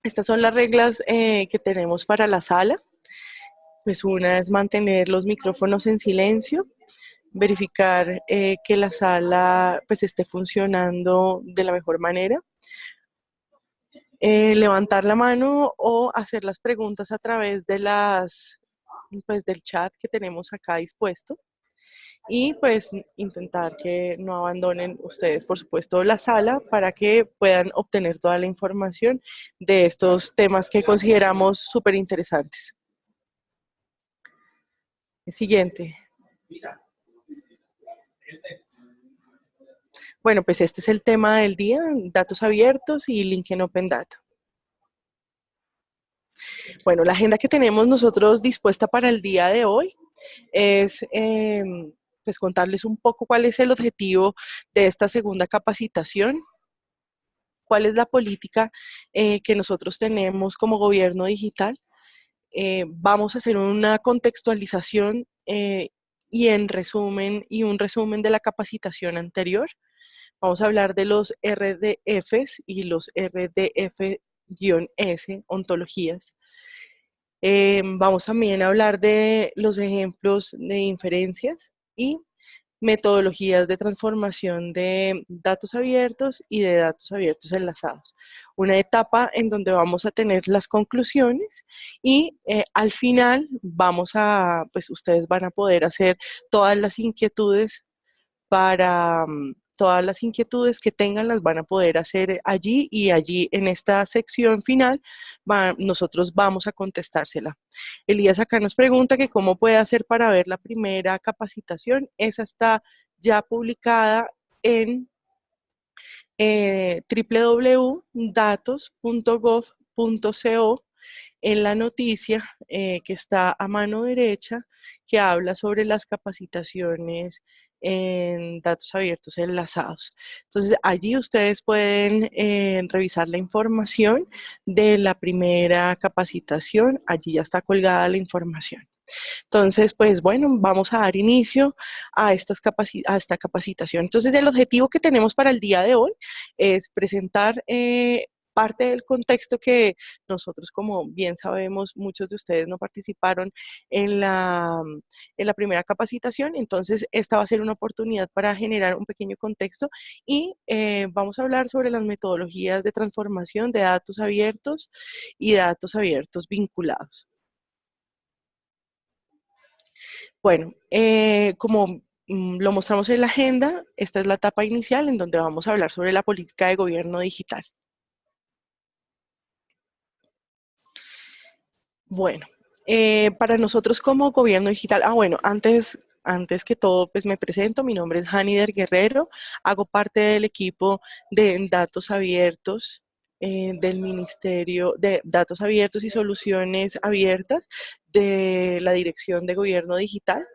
Estas son las reglas que tenemos para la sala. Pues una es mantener los micrófonos en silencio, verificar que la sala pues esté funcionando de la mejor manera, levantar la mano o hacer las preguntas a través de pues del chat que tenemos acá dispuesto. Y pues intentar que no abandonen ustedes, por supuesto, la sala para que puedan obtener toda la información de estos temas que consideramos súper interesantes. Siguiente. Bueno, pues este es el tema del día, datos abiertos y link en Open Data. Bueno, la agenda que tenemos nosotros dispuesta para el día de hoy es pues contarles un poco cuál es el objetivo de esta segunda capacitación, cuál es la política que nosotros tenemos como gobierno digital. Vamos a hacer una contextualización y un resumen de la capacitación anterior. Vamos a hablar de los RDFs y los RDF-S, ontologías. Vamos también a hablar de los ejemplos de inferencias y metodologías de transformación de datos abiertos y de datos abiertos enlazados. Una etapa en donde vamos a tener las conclusiones y al final pues ustedes van a poder hacer todas las inquietudes todas las inquietudes que tengan las van a poder hacer allí y allí en esta sección final nosotros vamos a contestársela. Elías acá nos pregunta que cómo puede hacer para ver la primera capacitación. Esa está ya publicada en www.datos.gov.co en la noticia que está a mano derecha, que habla sobre las capacitaciones en datos abiertos enlazados. Entonces, allí ustedes pueden revisar la información de la primera capacitación. Allí ya está colgada la información. Entonces, pues bueno, vamos a dar inicio a esta capacitación. Entonces, el objetivo que tenemos para el día de hoy es presentar parte del contexto que nosotros, como bien sabemos, muchos de ustedes no participaron en la primera capacitación, entonces esta va a ser una oportunidad para generar un pequeño contexto y vamos a hablar sobre las metodologías de transformación de datos abiertos y datos abiertos vinculados. Bueno, como lo mostramos en la agenda, esta es la etapa inicial en donde vamos a hablar sobre la política de gobierno digital. Bueno, para nosotros como gobierno digital, bueno, antes que todo, pues me presento, mi nombre es Hanider Guerrero, hago parte del equipo de datos abiertos del Ministerio de Datos Abiertos y Soluciones Abiertas de la Dirección de Gobierno Digital.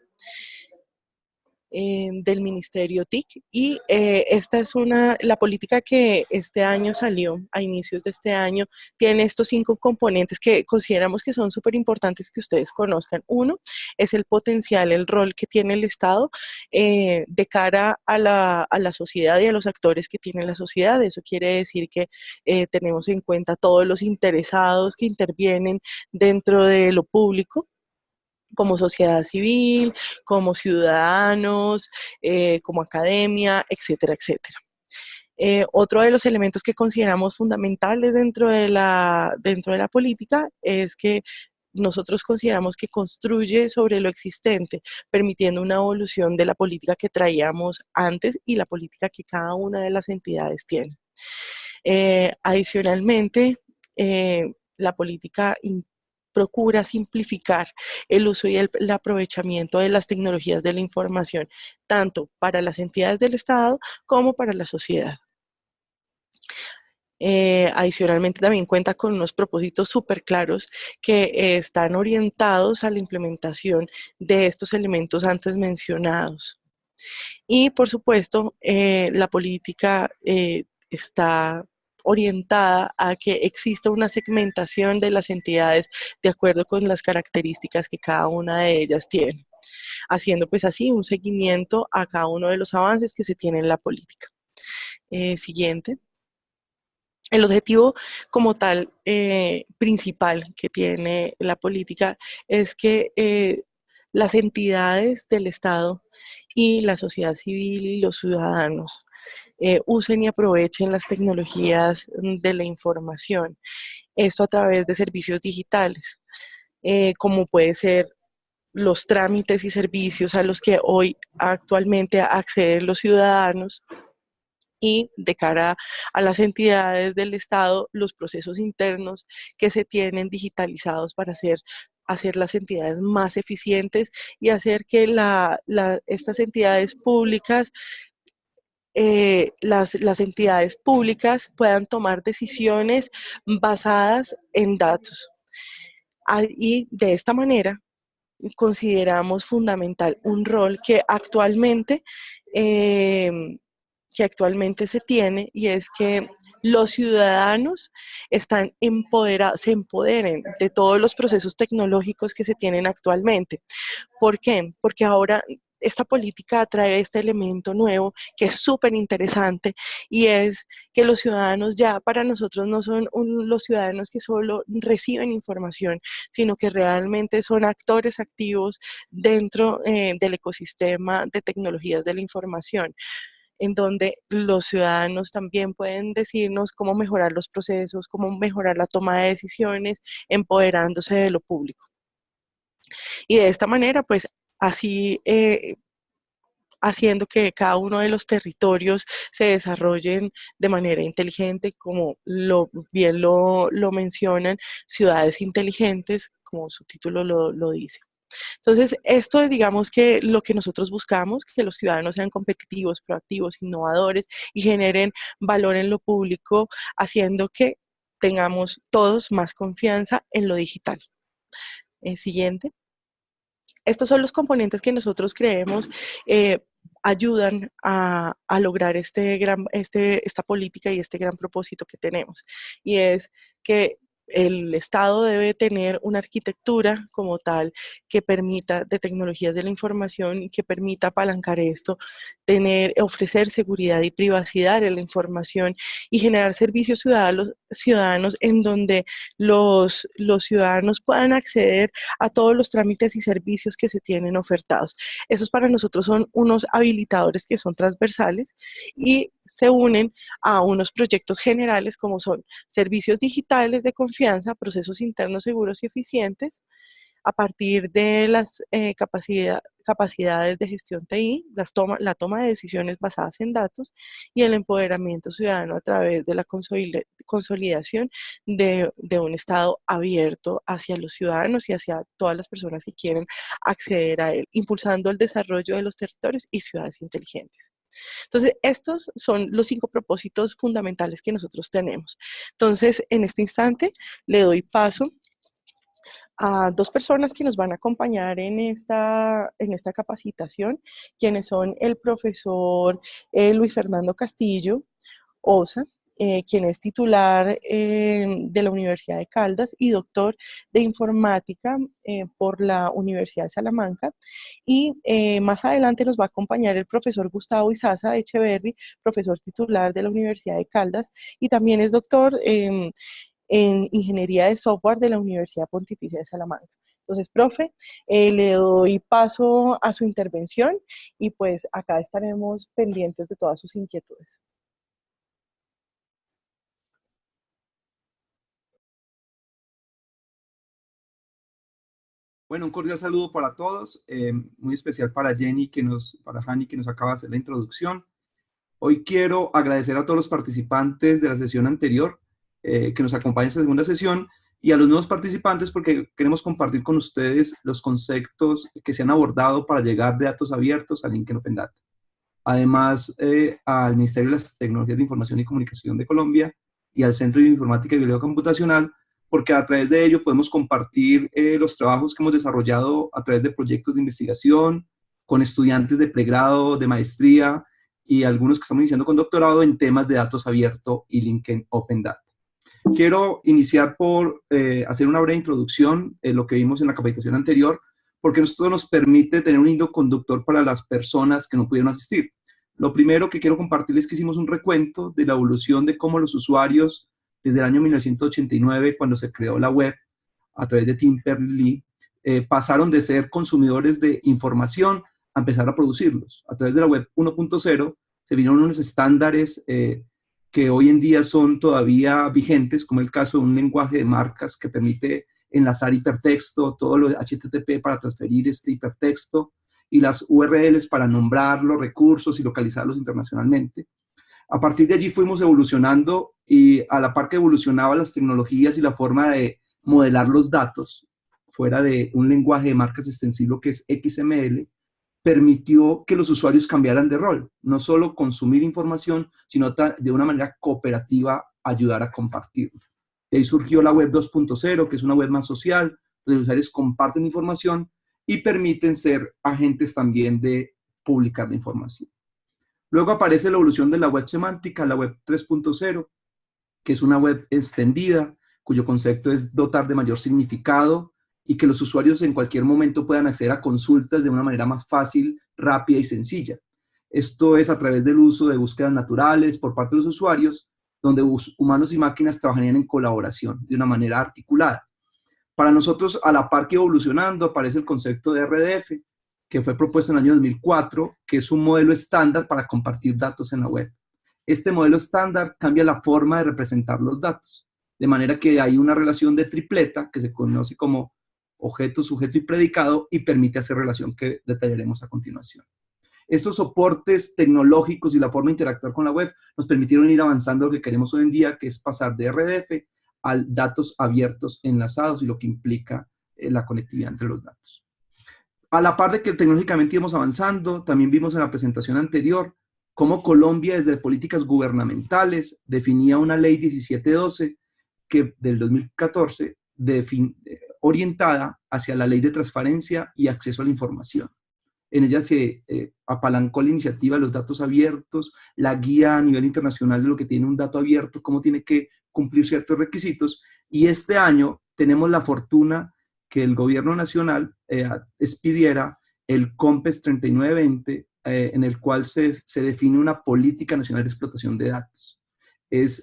Del Ministerio TIC y esta es la política que este año salió, a inicios de este año, tiene estos 5 componentes que consideramos que son súper importantes que ustedes conozcan. Uno es el potencial, el rol que tiene el Estado de cara a la sociedad y a los actores que tiene la sociedad. Eso quiere decir que tenemos en cuenta todos los interesados que intervienen dentro de lo público, como sociedad civil, como ciudadanos, como academia, etcétera, etcétera. Otro de los elementos que consideramos fundamentales dentro de la política es que nosotros consideramos que construye sobre lo existente, permitiendo una evolución de la política que traíamos antes y la política que cada una de las entidades tiene. Adicionalmente, la política procura simplificar el uso y el aprovechamiento de las tecnologías de la información, tanto para las entidades del Estado como para la sociedad. Adicionalmente también cuenta con unos propósitos súper claros que están orientados a la implementación de estos elementos antes mencionados. Y por supuesto, la política está orientada a que exista una segmentación de las entidades de acuerdo con las características que cada una de ellas tiene, haciendo pues así un seguimiento a cada uno de los avances que se tienen en la política. Siguiente. El objetivo como tal principal que tiene la política es que las entidades del Estado y la sociedad civil y los ciudadanos usen y aprovechen las tecnologías de la información. Esto a través de servicios digitales, como puede ser los trámites y servicios a los que hoy actualmente acceden los ciudadanos y de cara a las entidades del Estado, los procesos internos que se tienen digitalizados para hacer las entidades más eficientes y hacer que estas entidades públicas, las entidades públicas puedan tomar decisiones basadas en datos. Y de esta manera consideramos fundamental un rol eh, que actualmente se tiene, y es que los ciudadanos se empoderen de todos los procesos tecnológicos que se tienen actualmente. ¿Por qué? Porque ahora esta política trae este elemento nuevo que es súper interesante, y es que los ciudadanos ya para nosotros no son los ciudadanos que solo reciben información, sino que realmente son actores activos dentro del ecosistema de tecnologías de la información, en donde los ciudadanos también pueden decirnos cómo mejorar los procesos, cómo mejorar la toma de decisiones, empoderándose de lo público. Y de esta manera, pues así haciendo que cada uno de los territorios se desarrollen de manera inteligente, como bien lo mencionan, ciudades inteligentes, como su título lo dice. Entonces, esto es, digamos, que lo que nosotros buscamos, que los ciudadanos sean competitivos, proactivos, innovadores y generen valor en lo público, haciendo que tengamos todos más confianza en lo digital. Siguiente. Estos son los componentes que nosotros creemos ayudan a lograr esta política y este gran propósito que tenemos. Y es que el Estado debe tener una arquitectura como tal que permita, de tecnologías de la información, y que permita apalancar esto, ofrecer seguridad y privacidad en la información y generar servicios ciudadanos en donde los ciudadanos puedan acceder a todos los trámites y servicios que se tienen ofertados. Esos para nosotros son unos habilitadores que son transversales y se unen a unos proyectos generales como son servicios digitales de confianza, procesos internos seguros y eficientes, a partir de las capacidades de gestión TI, la toma de decisiones basadas en datos y el empoderamiento ciudadano a través de la consolidación de un Estado abierto hacia los ciudadanos y hacia todas las personas que quieren acceder a él, impulsando el desarrollo de los territorios y ciudades inteligentes. Entonces, estos son los 5 propósitos fundamentales que nosotros tenemos. Entonces, en este instante, le doy paso a 2 personas que nos van a acompañar en esta capacitación, quienes son el profesor Luis Fernando Castillo Osa, quien es titular de la Universidad de Caldas y doctor de informática por la Universidad de Salamanca. Y más adelante nos va a acompañar el profesor Gustavo Izaza Echeverry, profesor titular de la Universidad de Caldas, y también es doctor en Ingeniería de Software de la Universidad Pontificia de Salamanca. Entonces, profe, le doy paso a su intervención y pues acá estaremos pendientes de todas sus inquietudes. Bueno, un cordial saludo para todos, muy especial para para Hani, que nos acaba de hacer la introducción. Hoy quiero agradecer a todos los participantes de la sesión anterior que nos acompañan en esta segunda sesión, y a los nuevos participantes porque queremos compartir con ustedes los conceptos que se han abordado para llegar de datos abiertos a Lincoln Open Data. Además, al Ministerio de las Tecnologías de Información y Comunicación de Colombia y al Centro de Informática y Biología Computacional, porque a través de ello podemos compartir los trabajos que hemos desarrollado a través de proyectos de investigación con estudiantes de pregrado, de maestría y algunos que estamos iniciando con doctorado en temas de datos abiertos y Lincoln Open Data. Quiero iniciar por hacer una breve introducción en lo que vimos en la capacitación anterior, porque esto nos permite tener un hilo conductor para las personas que no pudieron asistir. Lo primero que quiero compartirles es que hicimos un recuento de la evolución de cómo los usuarios desde el año 1989, cuando se creó la web a través de Tim Berners-Lee, pasaron de ser consumidores de información a empezar a producirlos. A través de la web 1.0 se vinieron unos estándares que hoy en día son todavía vigentes, como el caso de un lenguaje de marcas que permite enlazar hipertexto, todo lo de HTTP para transferir este hipertexto, y las URLs para nombrar los recursos y localizarlos internacionalmente. A partir de allí fuimos evolucionando, y a la par que evolucionaban las tecnologías y la forma de modelar los datos, fuera de un lenguaje de marcas extensivo que es XML, permitió que los usuarios cambiaran de rol, no solo consumir información, sino de una manera cooperativa ayudar a compartirla. De ahí surgió la web 2.0, que es una web más social, donde los usuarios comparten información y permiten ser agentes también de publicar la información. Luego aparece la evolución de la web semántica, la web 3.0, que es una web extendida, cuyo concepto es dotar de mayor significado y que los usuarios en cualquier momento puedan acceder a consultas de una manera más fácil, rápida y sencilla. Esto es a través del uso de búsquedas naturales por parte de los usuarios, donde humanos y máquinas trabajarían en colaboración de una manera articulada. Para nosotros, a la par que evolucionando, aparece el concepto de RDF, que fue propuesto en el año 2004, que es un modelo estándar para compartir datos en la web. Este modelo estándar cambia la forma de representar los datos, de manera que hay una relación de tripleta, que se conoce como objeto, sujeto y predicado, y permite hacer relación que detallaremos a continuación. Estos soportes tecnológicos y la forma de interactuar con la web nos permitieron ir avanzando lo que queremos hoy en día, que es pasar de RDF a datos abiertos enlazados y lo que implica la conectividad entre los datos. A la par de que tecnológicamente íbamos avanzando, también vimos en la presentación anterior cómo Colombia, desde políticas gubernamentales, definía una ley 1712 que, del 2014, orientada hacia la ley de transparencia y acceso a la información. En ella se apalancó la iniciativa de los datos abiertos, la guía a nivel internacional de lo que tiene un dato abierto, cómo tiene que cumplir ciertos requisitos, y este año tenemos la fortuna que el gobierno nacional expidiera el COMPES 3920, en el cual se define una política nacional de explotación de datos.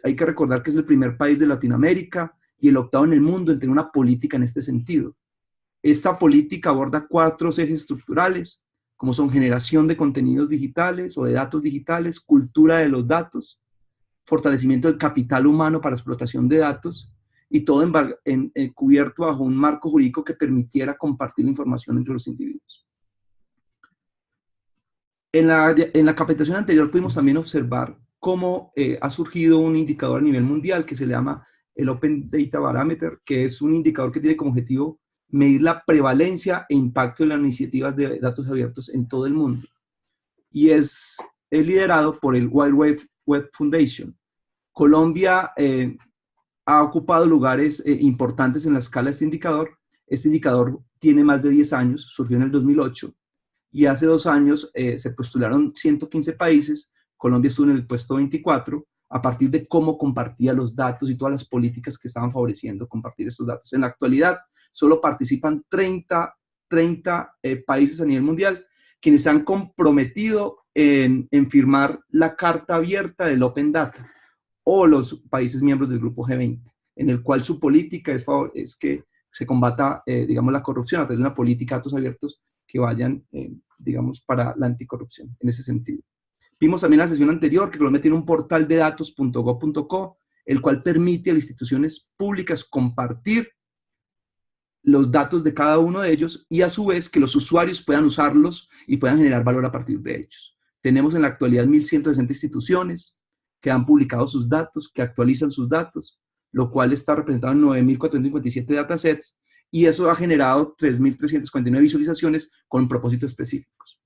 Hay que recordar que es el primer país de Latinoamérica y el octavo en el mundo en tener una política en este sentido. Esta política aborda 4 ejes estructurales, como son generación de contenidos digitales o de datos digitales, cultura de los datos, fortalecimiento del capital humano para explotación de datos, y todo cubierto bajo un marco jurídico que permitiera compartir la información entre los individuos. En la capacitación anterior pudimos también observar cómo ha surgido un indicador a nivel mundial que se llama el Open Data Barometer, que es un indicador que tiene como objetivo medir la prevalencia e impacto de las iniciativas de datos abiertos en todo el mundo. Y es liderado por el Wild Web Foundation. Colombia ha ocupado lugares importantes en la escala de este indicador. Este indicador tiene más de 10 años, surgió en el 2008, y hace 2 años se postularon 115 países, Colombia estuvo en el puesto 24, a partir de cómo compartía los datos y todas las políticas que estaban favoreciendo compartir estos datos. En la actualidad, solo participan 30 países a nivel mundial, quienes se han comprometido en firmar la Carta Abierta del Open Data, o los países miembros del Grupo G20, en el cual su política es que se combata, digamos, la corrupción a través de una política de datos abiertos que vayan, digamos, para la anticorrupción, en ese sentido. Vimos también en la sesión anterior que Colombia tiene un portal de datos.gov.co, el cual permite a las instituciones públicas compartir los datos de cada uno de ellos y a su vez que los usuarios puedan usarlos y puedan generar valor a partir de ellos. Tenemos en la actualidad 1.160 instituciones que han publicado sus datos, que actualizan sus datos, lo cual está representado en 9.457 datasets, y eso ha generado 3.349 visualizaciones con propósitos específicos.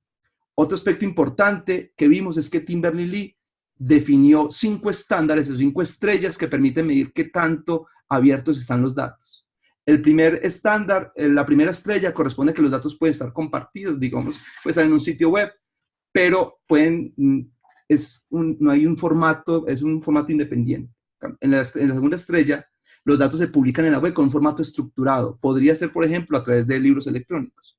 Otro aspecto importante que vimos es que Tim Berners-Lee definió 5 estándares o 5 estrellas que permiten medir qué tanto abiertos están los datos. El primer estándar, la primera estrella, corresponde a que los datos pueden estar compartidos, digamos, pueden estar en un sitio web, pero no hay un formato, es un formato independiente. En la segunda estrella, los datos se publican en la web con un formato estructurado. Podría ser, por ejemplo, a través de libros electrónicos.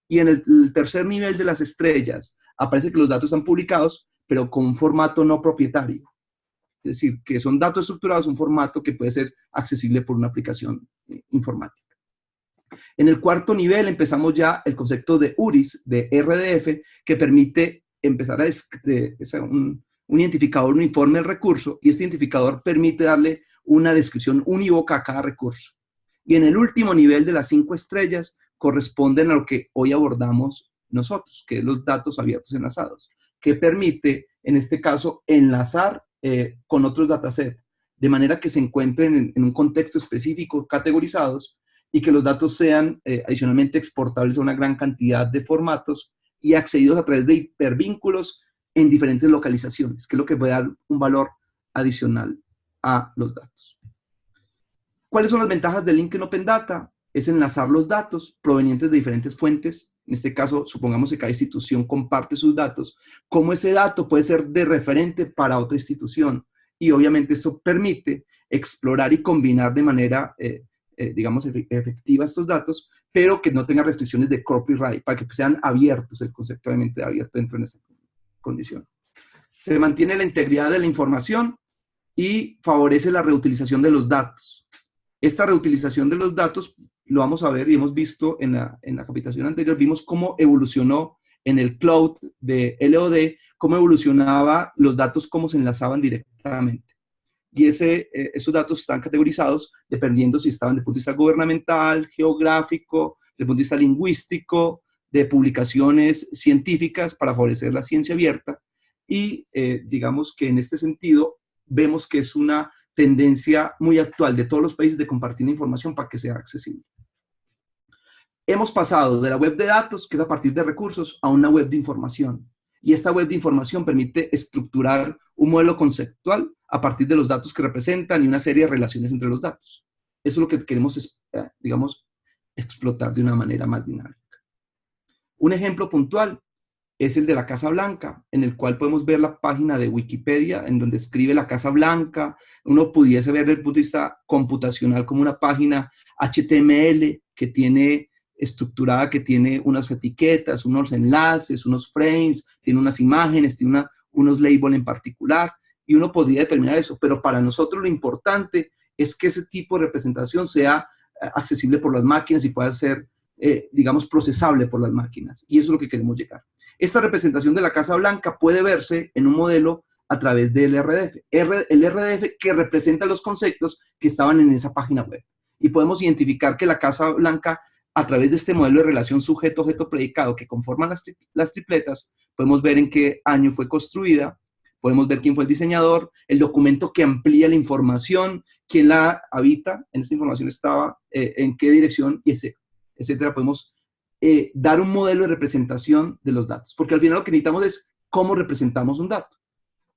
Y en el tercer nivel de las estrellas, aparece que los datos están publicados, pero con un formato no propietario. Es decir, que son datos estructurados, un formato que puede ser accesible por una aplicación informática. En el cuarto nivel empezamos ya el concepto de URIs, de RDF, que permite empezar a un identificador uniforme del recurso, y este identificador permite darle una descripción unívoca a cada recurso. Y en el último nivel de las 5 estrellas corresponden a lo que hoy abordamos nosotros, que es los datos abiertos enlazados, que permite, en este caso, enlazar con otros datasets, de manera que se encuentren en un contexto específico, categorizados, y que los datos sean adicionalmente exportables a una gran cantidad de formatos y accedidos a través de hipervínculos en diferentes localizaciones, que es lo que puede dar un valor adicional a los datos. ¿Cuáles son las ventajas del link en Open Data? Es enlazar los datos provenientes de diferentes fuentes. En este caso, supongamos que cada institución comparte sus datos, cómo ese dato puede ser de referente para otra institución. Y obviamente eso permite explorar y combinar de manera, digamos, efectiva estos datos, pero que no tenga restricciones de copyright, para que sean abiertos, el concepto obviamente de abierto dentro de esa condición. Se mantiene la integridad de la información y favorece la reutilización de los datos. Esta reutilización de los datos lo vamos a ver y hemos visto en la capacitación anterior, vimos cómo evolucionó en el cloud de LOD, cómo evolucionaba los datos, cómo se enlazaban directamente. Y esos datos están categorizados dependiendo si estaban desde el punto de vista gubernamental, geográfico, desde el punto de vista lingüístico, de publicaciones científicas para favorecer la ciencia abierta. Y digamos que en este sentido vemos que es una tendencia muy actual de todos los países de compartir información para que sea accesible. Hemos pasado de la web de datos, que es a partir de recursos, a una web de información. Y esta web de información permite estructurar un modelo conceptual a partir de los datos que representan y una serie de relaciones entre los datos. Eso es lo que queremos, digamos, explotar de una manera más dinámica. Un ejemplo puntual es el de la Casa Blanca, en el cual podemos ver la página de Wikipedia, en donde escribe la Casa Blanca. Uno pudiese ver desde el punto de vista computacional como una página HTML que tiene estructurada, que tiene unas etiquetas, unos enlaces, unos frames, tiene unas imágenes, tiene unos labels en particular, y uno podría determinar eso, pero para nosotros lo importante es que ese tipo de representación sea accesible por las máquinas y pueda ser, digamos, procesable por las máquinas, y eso es lo que queremos llegar. Esta representación de la Casa Blanca puede verse en un modelo a través del RDF. El RDF que representa los conceptos que estaban en esa página web. Y podemos identificar que la Casa Blanca, a través de este modelo de relación sujeto-objeto-predicado que conforman las tripletas, podemos ver en qué año fue construida, podemos ver quién fue el diseñador, el documento que amplía la información, quién la habita, en esta información estaba, en qué dirección, y etcétera. Podemos dar un modelo de representación de los datos, porque al final lo que necesitamos es cómo representamos un dato.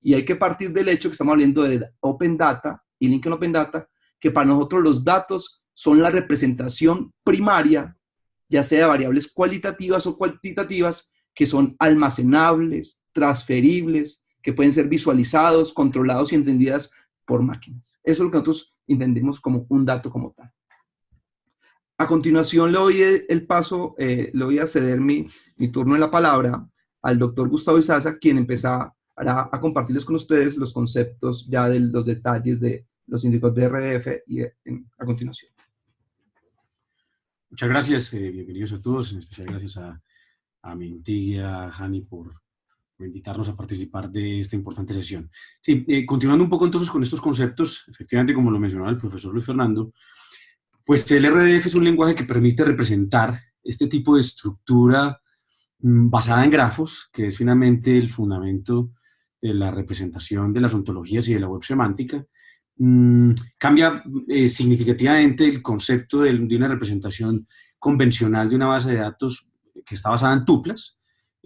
Y hay que partir del hecho que estamos hablando de Open Data y Link en Open Data, que para nosotros los datos son la representación primaria, ya sea de variables cualitativas o cuantitativas, que son almacenables, transferibles, que pueden ser visualizados, controlados y entendidas por máquinas. Eso es lo que nosotros entendemos como un dato como tal. A continuación le doy el paso, le voy a ceder mi turno en la palabra al doctor Gustavo Izaza, quien empezará a compartirles con ustedes los conceptos ya de los detalles de los indicadores de RDF y a continuación. Muchas gracias, bienvenidos a todos, en especial gracias a Mintig y a Hani por invitarnos a participar de esta importante sesión. Sí, continuando un poco entonces con estos conceptos, efectivamente como lo mencionaba el profesor Luis Fernando, pues el RDF es un lenguaje que permite representar este tipo de estructura basada en grafos, que es finalmente el fundamento de la representación de las ontologías y de la web semántica. Cambia significativamente el concepto de una representación convencional de una base de datos que está basada en tuplas,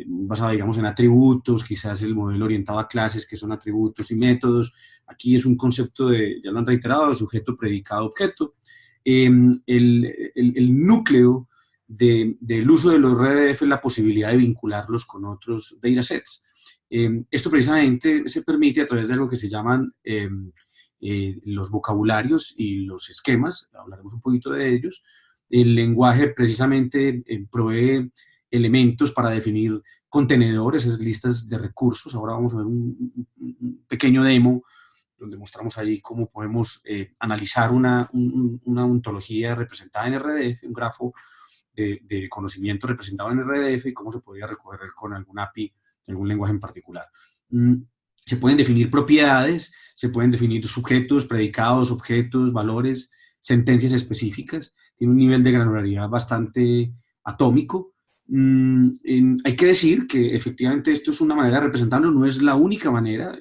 basada, digamos, en atributos, quizás el modelo orientado a clases, que son atributos y métodos. Aquí es un concepto de, ya lo han reiterado, de sujeto, predicado, objeto. El núcleo del uso de los RDF es la posibilidad de vincularlos con otros datasets. Esto precisamente se permite a través de algo que se llaman los vocabularios y los esquemas, hablaremos un poquito de ellos. El lenguaje precisamente provee elementos para definir contenedores, esas listas de recursos. Ahora vamos a ver un pequeño demo donde mostramos ahí cómo podemos analizar una ontología representada en RDF, un grafo de conocimiento representado en RDF y cómo se podría recorrer con algún API, algún lenguaje en particular. Se pueden definir propiedades, se pueden definir sujetos, predicados, objetos, valores, sentencias específicas. Tiene un nivel de granularidad bastante atómico. Hay que decir que efectivamente esto es una manera de representarlo, no es la única manera.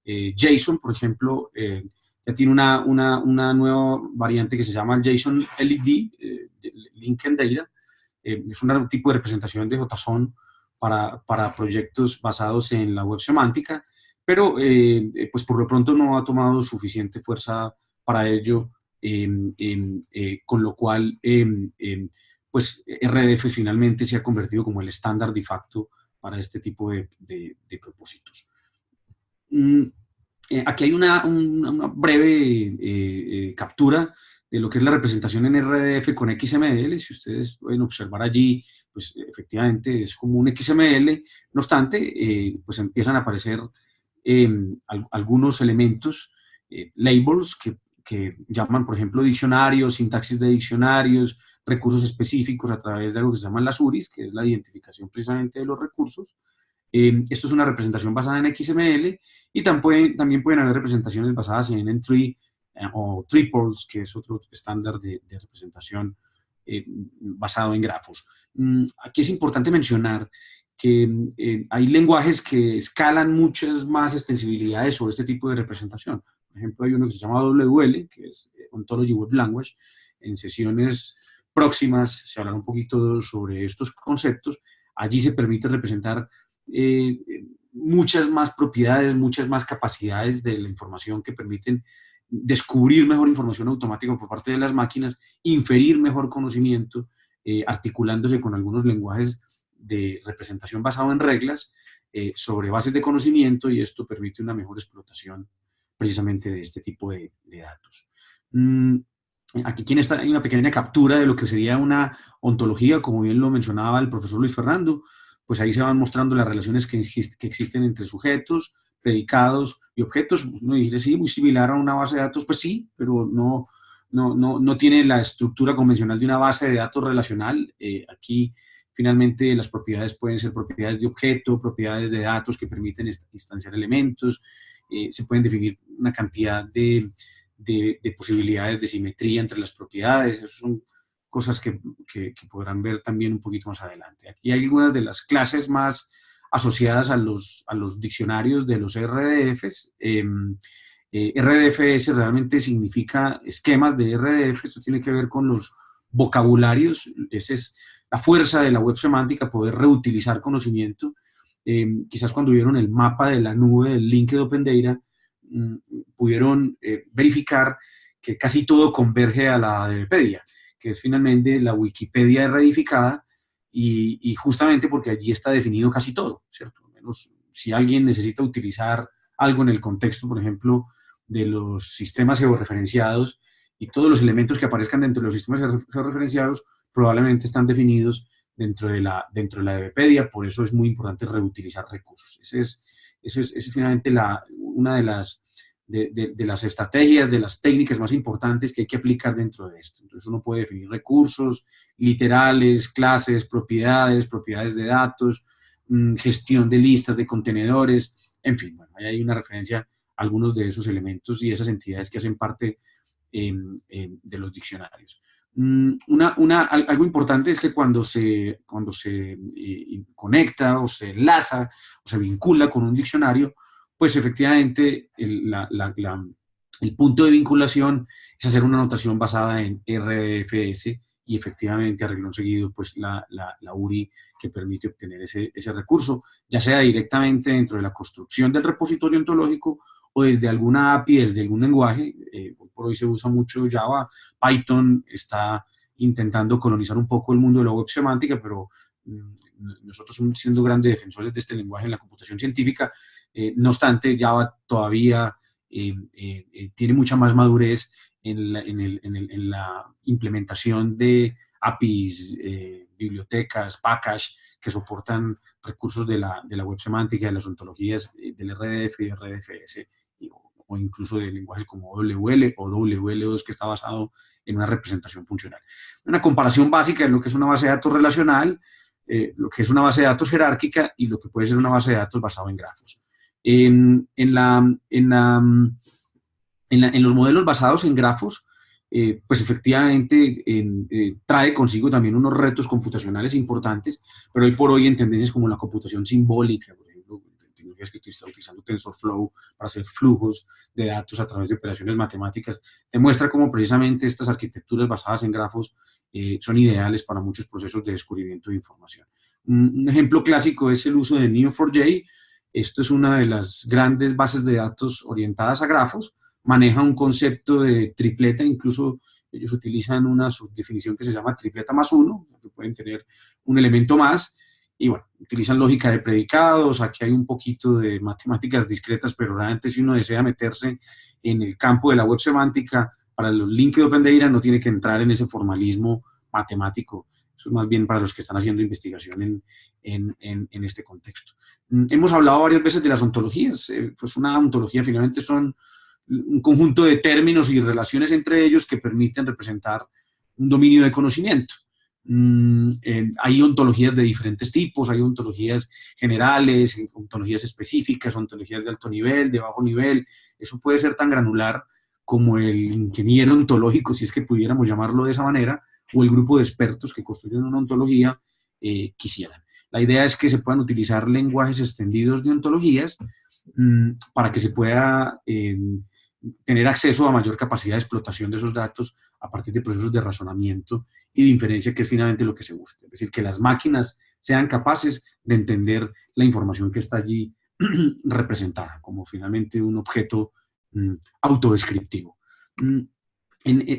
JSON, por ejemplo, ya tiene una nueva variante que se llama el JSON LD, Linked Data. Es un tipo de representación de JSON para proyectos basados en la web semántica, pero pues por lo pronto no ha tomado suficiente fuerza para ello, con lo cual pues RDF finalmente se ha convertido como el estándar de facto para este tipo de propósitos. Aquí hay una breve captura de lo que es la representación en RDF con XML. Si ustedes pueden observar allí, pues efectivamente es como un XML. No obstante, pues empiezan a aparecer algunos elementos, labels, que llaman, por ejemplo, diccionarios, sintaxis de diccionarios, recursos específicos a través de algo que se llaman las URIs, que es la identificación precisamente de los recursos. Esto es una representación basada en XML y también pueden haber representaciones basadas en entry o triples, que es otro estándar de representación basado en grafos. Aquí es importante mencionar que hay lenguajes que escalan muchas más extensibilidades sobre este tipo de representación. Por ejemplo, hay uno que se llama WL, que es Ontology Web Language. En sesiones próximas se hablará un poquito sobre estos conceptos. Allí se permite representar muchas más propiedades, muchas más capacidades de la información que permiten descubrir mejor información automática por parte de las máquinas, inferir mejor conocimiento, articulándose con algunos lenguajes de representación basado en reglas sobre bases de conocimiento, y esto permite una mejor explotación precisamente de este tipo de datos. Aquí hay una pequeña captura de lo que sería una ontología, como bien lo mencionaba el profesor Luis Fernando. Pues ahí se van mostrando las relaciones que existen entre sujetos, predicados y objetos. Uno dice, sí, muy similar a una base de datos, pues sí, pero no tiene la estructura convencional de una base de datos relacional. Aquí, finalmente, las propiedades pueden ser propiedades de objeto, propiedades de datos que permiten instanciar elementos. Se pueden definir una cantidad de posibilidades de simetría entre las propiedades. Eso son cosas que podrán ver también un poquito más adelante. Aquí hay algunas de las clases más asociadas a los diccionarios de los RDFs. RDFS realmente significa esquemas de RDF. Esto tiene que ver con los vocabularios. Esa es la fuerza de la web semántica, poder reutilizar conocimiento. Quizás cuando vieron el mapa de la nube del Linked Open Data, pudieron verificar que casi todo converge a la de Wikipedia, que es finalmente la Wikipedia reedificada, y justamente porque allí está definido casi todo, ¿cierto? Al menos si alguien necesita utilizar algo en el contexto, por ejemplo, de los sistemas georreferenciados, y todos los elementos que aparezcan dentro de los sistemas georreferenciados probablemente están definidos dentro de la Wikipedia. Por eso es muy importante reutilizar recursos. Esa es finalmente una de las estrategias, de las técnicas más importantes que hay que aplicar dentro de esto. Entonces uno puede definir recursos, literales, clases, propiedades de datos, gestión de listas, de contenedores, en fin, bueno, ahí hay una referencia a algunos de esos elementos y esas entidades que hacen parte de los diccionarios. Algo importante es que cuando se conecta o se enlaza o se vincula con un diccionario, pues efectivamente el punto de vinculación es hacer una notación basada en RDFS, y efectivamente a renglón seguido pues la URI que permite obtener ese recurso, ya sea directamente dentro de la construcción del repositorio ontológico o desde alguna API, desde algún lenguaje. Por hoy se usa mucho Java. Python está intentando colonizar un poco el mundo de la web semántica, pero nosotros somos siendo grandes defensores de este lenguaje en la computación científica. No obstante, Java todavía tiene mucha más madurez en la implementación de APIs, bibliotecas, package, que soportan recursos de la web semántica, de las ontologías del RDF y RDFS, o o incluso de lenguajes como WL o WL2, que está basado en una representación funcional. Una comparación básica de lo que es una base de datos relacional, lo que es una base de datos jerárquica y lo que puede ser una base de datos basada en grafos. En los modelos basados en grafos, pues efectivamente trae consigo también unos retos computacionales importantes, pero hoy por hoy en tendencias como la computación simbólica, por ejemplo, tecnologías que está utilizando TensorFlow para hacer flujos de datos a través de operaciones matemáticas, demuestra cómo precisamente estas arquitecturas basadas en grafos son ideales para muchos procesos de descubrimiento de información. Un ejemplo clásico es el uso de Neo4j. Esto es una de las grandes bases de datos orientadas a grafos. Maneja un concepto de tripleta, incluso ellos utilizan una subdefinición que se llama tripleta más uno, que pueden tener un elemento más, y bueno, utilizan lógica de predicados. Aquí hay un poquito de matemáticas discretas, pero realmente si uno desea meterse en el campo de la web semántica, para los links de OpenData no tiene que entrar en ese formalismo matemático. Eso es más bien para los que están haciendo investigación en este contexto. Hemos hablado varias veces de las ontologías. Pues una ontología finalmente son un conjunto de términos y relaciones entre ellos que permiten representar un dominio de conocimiento. Hay ontologías de diferentes tipos, hay ontologías generales, ontologías específicas, ontologías de alto nivel, de bajo nivel. Eso puede ser tan granular como el ingeniero ontológico, si es que pudiéramos llamarlo de esa manera, o el grupo de expertos que construyen una ontología quisieran. La idea es que se puedan utilizar lenguajes extendidos de ontologías para que se pueda tener acceso a mayor capacidad de explotación de esos datos a partir de procesos de razonamiento y de inferencia, que es finalmente lo que se busca. Es decir, que las máquinas sean capaces de entender la información que está allí representada, como finalmente un objeto autodescriptivo.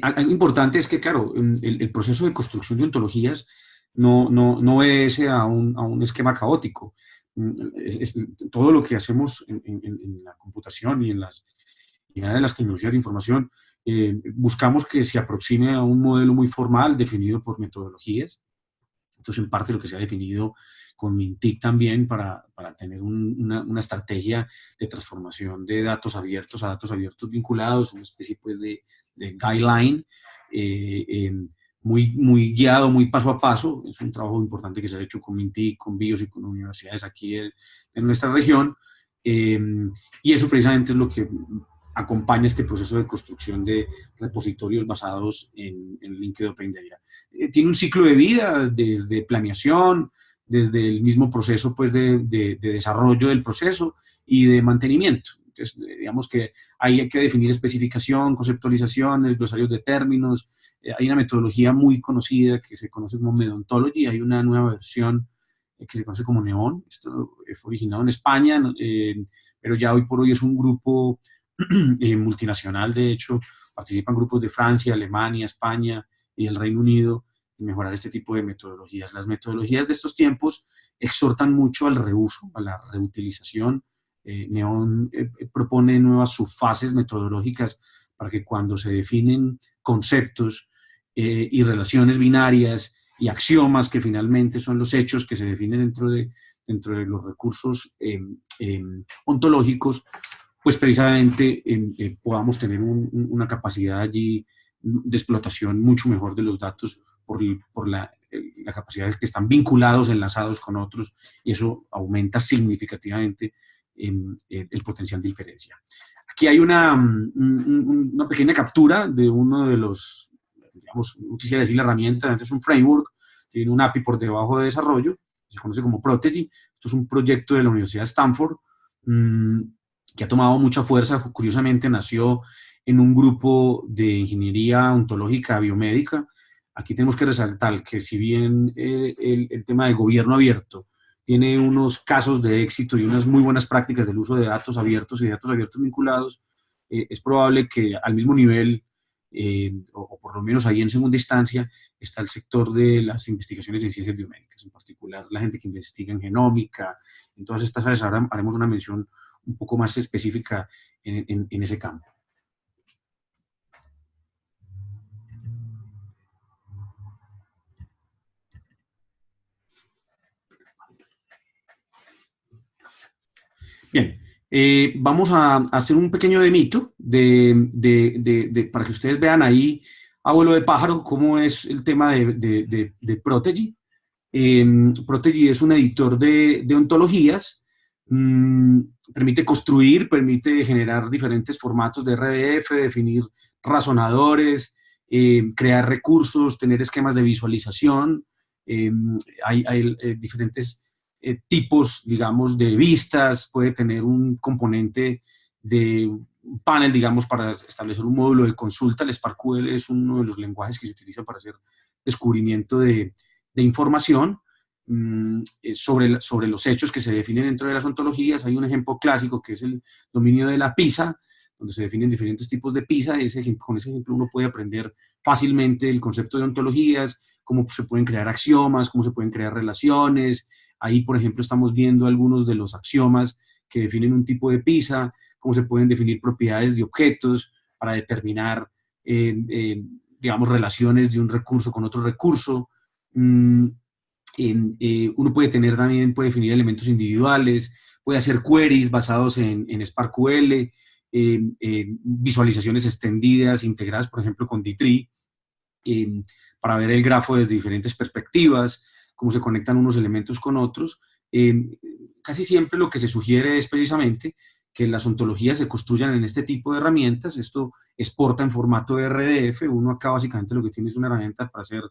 Algo importante es que, claro, el proceso de construcción de ontologías no obedece a un esquema caótico. Todo lo que hacemos en la computación y en las tecnologías de información, buscamos que se aproxime a un modelo muy formal definido por metodologías. Esto es en parte lo que se ha definido con Mintic también para tener una estrategia de transformación de datos abiertos a datos abiertos vinculados, una especie pues de guideline muy guiado, muy paso a paso. Es un trabajo importante que se ha hecho con Mintic, con BIOS y con universidades aquí en nuestra región. Y eso precisamente es lo que acompaña este proceso de construcción de repositorios basados en Linked Open Data. Tiene un ciclo de vida desde planeación, desde el mismo proceso pues, de desarrollo del proceso y de mantenimiento. Entonces, digamos que ahí hay que definir especificación, conceptualizaciones, glosarios de términos. Hay una metodología muy conocida que se conoce como Medontology. Hay una nueva versión que se conoce como Neon. Esto fue originado en España, pero ya hoy por hoy es un grupo multinacional. De hecho, participan grupos de Francia, Alemania, España y el Reino Unido en mejorar este tipo de metodologías. Las metodologías de estos tiempos exhortan mucho al reuso, a la reutilización. Neon propone nuevas subfases metodológicas para que cuando se definen conceptos y relaciones binarias y axiomas, que finalmente son los hechos que se definen dentro de los recursos ontológicos, pues precisamente podamos tener una capacidad allí de explotación mucho mejor de los datos por la capacidad de que están vinculados, enlazados con otros, y eso aumenta significativamente el potencial de inferencia. Aquí hay una pequeña captura de uno de los, digamos, no quisiera decir la herramienta, antes es un framework, tiene un API por debajo de desarrollo, se conoce como Protege. Esto es un proyecto de la Universidad de Stanford, que ha tomado mucha fuerza. Curiosamente nació en un grupo de ingeniería ontológica biomédica. Aquí tenemos que resaltar que si bien el tema de gobierno abierto tiene unos casos de éxito y unas muy buenas prácticas del uso de datos abiertos y datos abiertos vinculados, es probable que al mismo nivel, o por lo menos ahí en segunda instancia, está el sector de las investigaciones en ciencias biomédicas, en particular la gente que investiga en genómica. En todas estas áreas ahora haremos una mención un poco más específica en ese campo. Bien, Vamos a hacer un pequeño demito para que ustedes vean ahí, abuelo de pájaro, cómo es el tema de Protegi. Protegi es un editor de ontologías, permite construir, permite generar diferentes formatos de RDF, definir razonadores, crear recursos, tener esquemas de visualización. Hay diferentes tipos, digamos, de vistas, puede tener un componente de un panel, digamos, para establecer un módulo de consulta. El SparkQL es uno de los lenguajes que se utiliza para hacer descubrimiento de información sobre los hechos que se definen dentro de las ontologías. Hay un ejemplo clásico que es el dominio de la PISA, donde se definen diferentes tipos de PISA. Con ese ejemplo uno puede aprender fácilmente el concepto de ontologías, cómo se pueden crear axiomas, cómo se pueden crear relaciones. Ahí, por ejemplo, estamos viendo algunos de los axiomas que definen un tipo de PISA, cómo se pueden definir propiedades de objetos para determinar, digamos, relaciones de un recurso con otro recurso. Uno puede definir elementos individuales, puede hacer queries basados en SparkQL, visualizaciones extendidas, integradas, por ejemplo, con D-Tree, para ver el grafo desde diferentes perspectivas, cómo se conectan unos elementos con otros. Casi siempre lo que se sugiere es precisamente que las ontologías se construyan en este tipo de herramientas. Esto exporta en formato de RDF. Uno acá básicamente lo que tiene es una herramienta para hacer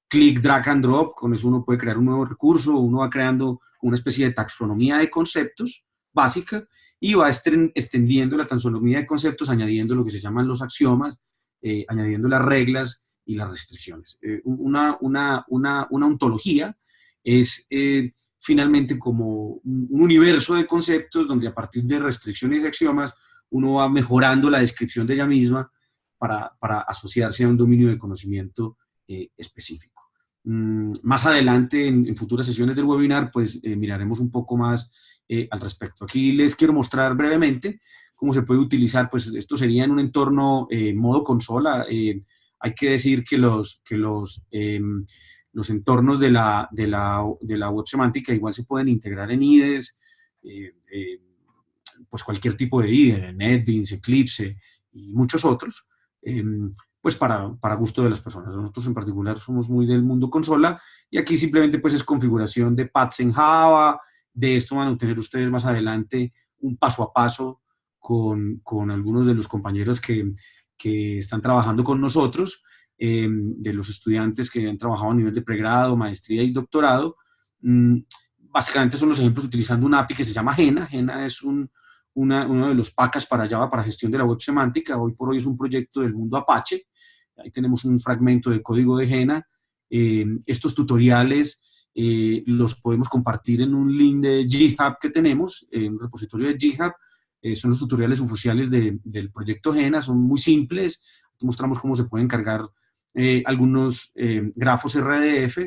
clic, drag and drop. Con eso uno puede crear un nuevo recurso, uno va creando una especie de taxonomía de conceptos básica y va extendiendo la taxonomía de conceptos, añadiendo lo que se llaman los axiomas, añadiendo las reglas y las restricciones. Una ontología es finalmente como un universo de conceptos donde a partir de restricciones y axiomas uno va mejorando la descripción de ella misma para asociarse a un dominio de conocimiento específico. Más adelante, en futuras sesiones del webinar, pues miraremos un poco más al respecto. Aquí les quiero mostrar brevemente cómo se puede utilizar. Pues esto sería en un entorno modo consola. Hay que decir que los entornos de la web semántica igual se pueden integrar en IDEs, pues cualquier tipo de IDE, NetBeans, Eclipse y muchos otros, pues para gusto de las personas. Nosotros en particular somos muy del mundo consola y aquí simplemente pues es configuración de paths en Java. De esto van a obtener ustedes más adelante un paso a paso con algunos de los compañeros que están trabajando con nosotros, de los estudiantes que han trabajado a nivel de pregrado, maestría y doctorado. Básicamente son los ejemplos utilizando una API que se llama Jena. Jena es uno de los packages para Java para gestión de la web semántica. Hoy por hoy es un proyecto del mundo Apache. Ahí tenemos un fragmento de código de Jena. Estos tutoriales los podemos compartir en un link de GitHub que tenemos, en un repositorio de GitHub. Son los tutoriales oficiales del proyecto Jena, son muy simples. Mostramos cómo se pueden cargar algunos grafos RDF,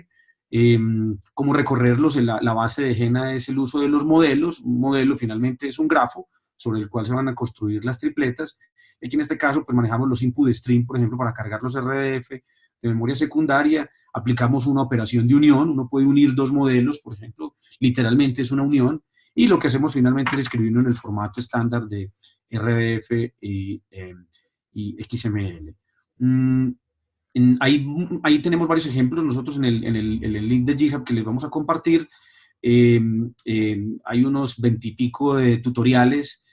cómo recorrerlos. La base de Jena es el uso de los modelos. Un modelo finalmente es un grafo sobre el cual se van a construir las tripletas. Aquí en este caso pues manejamos los input stream, por ejemplo, para cargar los RDF de memoria secundaria. Aplicamos una operación de unión. Uno puede unir dos modelos, por ejemplo, literalmente es una unión. Y lo que hacemos finalmente es escribirlo en el formato estándar de RDF y XML. Ahí tenemos varios ejemplos. Nosotros en el link de GitHub que les vamos a compartir, hay unos 20 y pico de tutoriales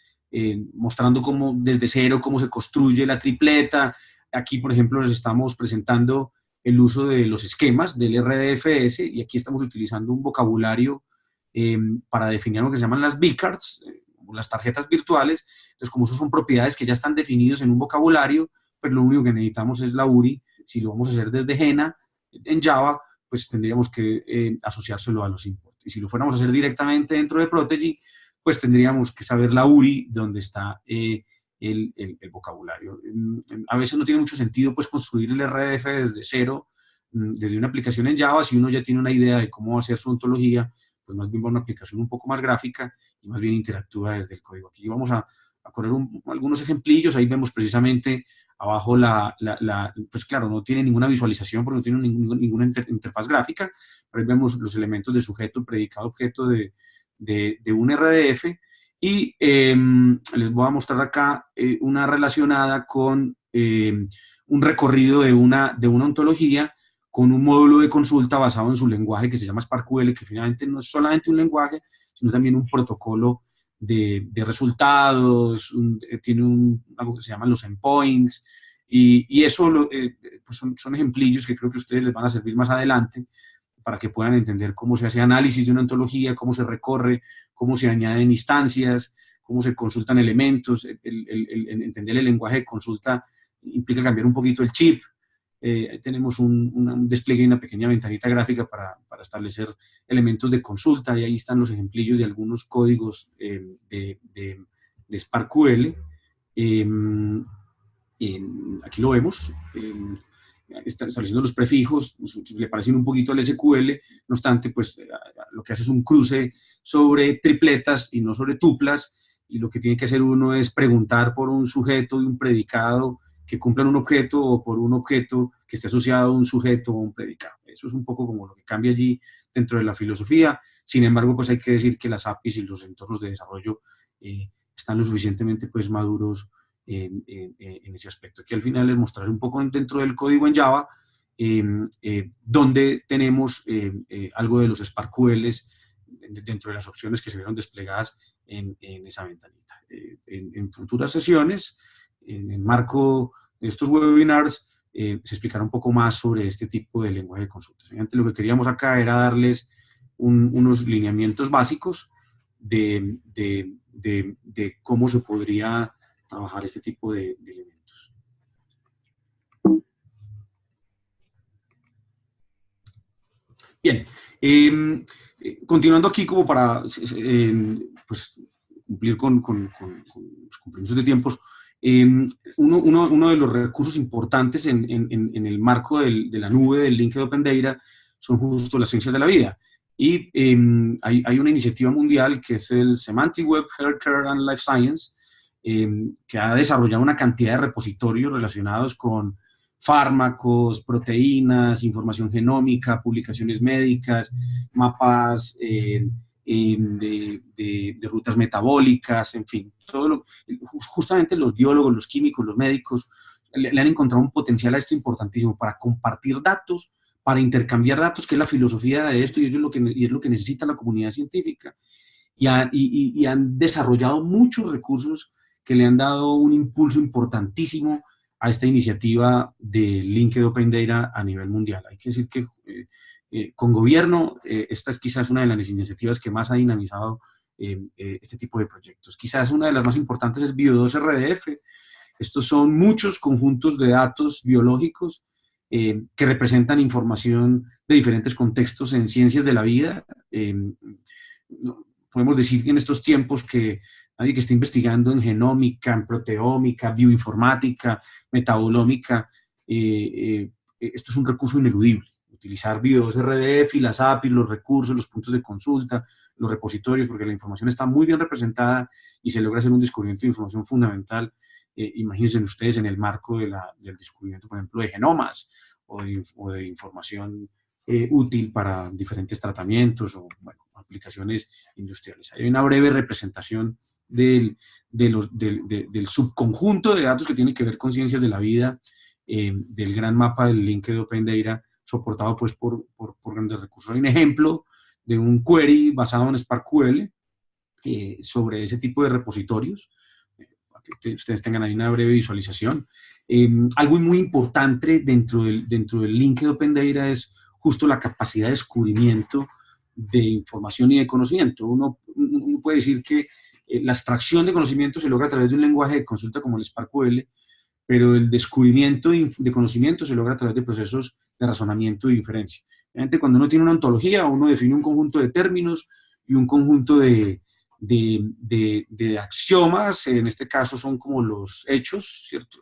mostrando cómo desde cero, cómo se construye la tripleta. Aquí, por ejemplo, les estamos presentando el uso de los esquemas del RDFS y aquí estamos utilizando un vocabulario para definir lo que se llaman las B-cards, las tarjetas virtuales. Entonces, como eso son propiedades que ya están definidos en un vocabulario, pero lo único que necesitamos es la URI. Si lo vamos a hacer desde Jena, en Java, pues tendríamos que asociárselo a los imports. Y si lo fuéramos a hacer directamente dentro de Protegi, pues tendríamos que saber la URI donde está el vocabulario. A veces no tiene mucho sentido pues construir el RDF desde cero, desde una aplicación en Java. Si uno ya tiene una idea de cómo hacer su ontología, pues más bien va a una aplicación un poco más gráfica y más bien interactúa desde el código. Aquí vamos a poner algunos ejemplillos. Ahí vemos precisamente abajo pues claro, no tiene ninguna visualización porque no tiene ninguna interfaz gráfica, pero ahí vemos los elementos de sujeto, predicado, objeto de un RDF. Y les voy a mostrar acá una relacionada con un recorrido de una ontología con un módulo de consulta basado en su lenguaje que se llama SparkQL, que finalmente no es solamente un lenguaje, sino también un protocolo de resultados, tiene algo que se llaman los endpoints, y eso pues son ejemplillos que creo que a ustedes les van a servir más adelante para que puedan entender cómo se hace análisis de una ontología, cómo se recorre, cómo se añaden instancias, cómo se consultan elementos. Entender el lenguaje de consulta implica cambiar un poquito el chip. Tenemos un despliegue y una pequeña ventanita gráfica para establecer elementos de consulta, y ahí están los ejemplillos de algunos códigos de SparkQL. Aquí lo vemos. Estableciendo los prefijos, le parecen un poquito al SQL, no obstante, pues lo que hace es un cruce sobre tripletas y no sobre tuplas, y lo que tiene que hacer uno es preguntar por un sujeto y un predicado que cumplan un objeto, o por un objeto que esté asociado a un sujeto o un predicado. Eso es un poco como lo que cambia allí dentro de la filosofía. Sin embargo, pues hay que decir que las APIs y los entornos de desarrollo están lo suficientemente pues maduros en ese aspecto. Aquí al final les mostraré un poco dentro del código en Java, donde tenemos algo de los SparkQLs dentro de las opciones que se vieron desplegadas en esa ventanita. En futuras sesiones, en el marco de estos webinars, se explicará un poco más sobre este tipo de lenguaje de consultas. Lo que queríamos acá era darles unos lineamientos básicos de cómo se podría trabajar este tipo de elementos. Bien, continuando aquí como para pues, cumplir con los compromisos de tiempos, uno de los recursos importantes en el marco de la nube del Linked Open Data son justo las ciencias de la vida. Y hay una iniciativa mundial que es el Semantic Web Healthcare and Life Science, que ha desarrollado una cantidad de repositorios relacionados con fármacos, proteínas, información genómica, publicaciones médicas, mapas de rutas metabólicas, en fin, justamente los biólogos, los químicos, los médicos le han encontrado un potencial a esto importantísimo para compartir datos, para intercambiar datos, que es la filosofía de esto, y es lo que necesita la comunidad científica. Y han desarrollado muchos recursos que le han dado un impulso importantísimo a esta iniciativa de Linked Open Data a nivel mundial. Hay que decir que con gobierno, esta es quizás una de las iniciativas que más ha dinamizado este tipo de proyectos. Quizás una de las más importantes es Bio2RDF. Estos son muchos conjuntos de datos biológicos que representan información de diferentes contextos en ciencias de la vida. Podemos decir que en estos tiempos que nadie que esté investigando en genómica, en proteómica, bioinformática, metabolómica, esto es un recurso ineludible. Utilizar Bio2RDF y las APIs, los recursos, los puntos de consulta, los repositorios, porque la información está muy bien representada y se logra hacer un descubrimiento de información fundamental. Imagínense ustedes en el marco del descubrimiento, por ejemplo, de genomas o de información útil para diferentes tratamientos o, bueno, aplicaciones industriales. Hay una breve representación del subconjunto de datos que tiene que ver con ciencias de la vida, del gran mapa del Linked Open Data, soportado pues por grandes recursos. Hay un ejemplo de un query basado en SparkQL sobre ese tipo de repositorios, para que ustedes tengan ahí una breve visualización. Algo muy importante dentro del Linked Open Data es justo la capacidad de descubrimiento de información y de conocimiento. Uno puede decir que la extracción de conocimiento se logra a través de un lenguaje de consulta como el SparkQL, pero el descubrimiento de conocimiento se logra a través de procesos de razonamiento y inferencia. Obviamente, cuando uno tiene una ontología, uno define un conjunto de términos y un conjunto de axiomas, en este caso son como los hechos, ¿cierto?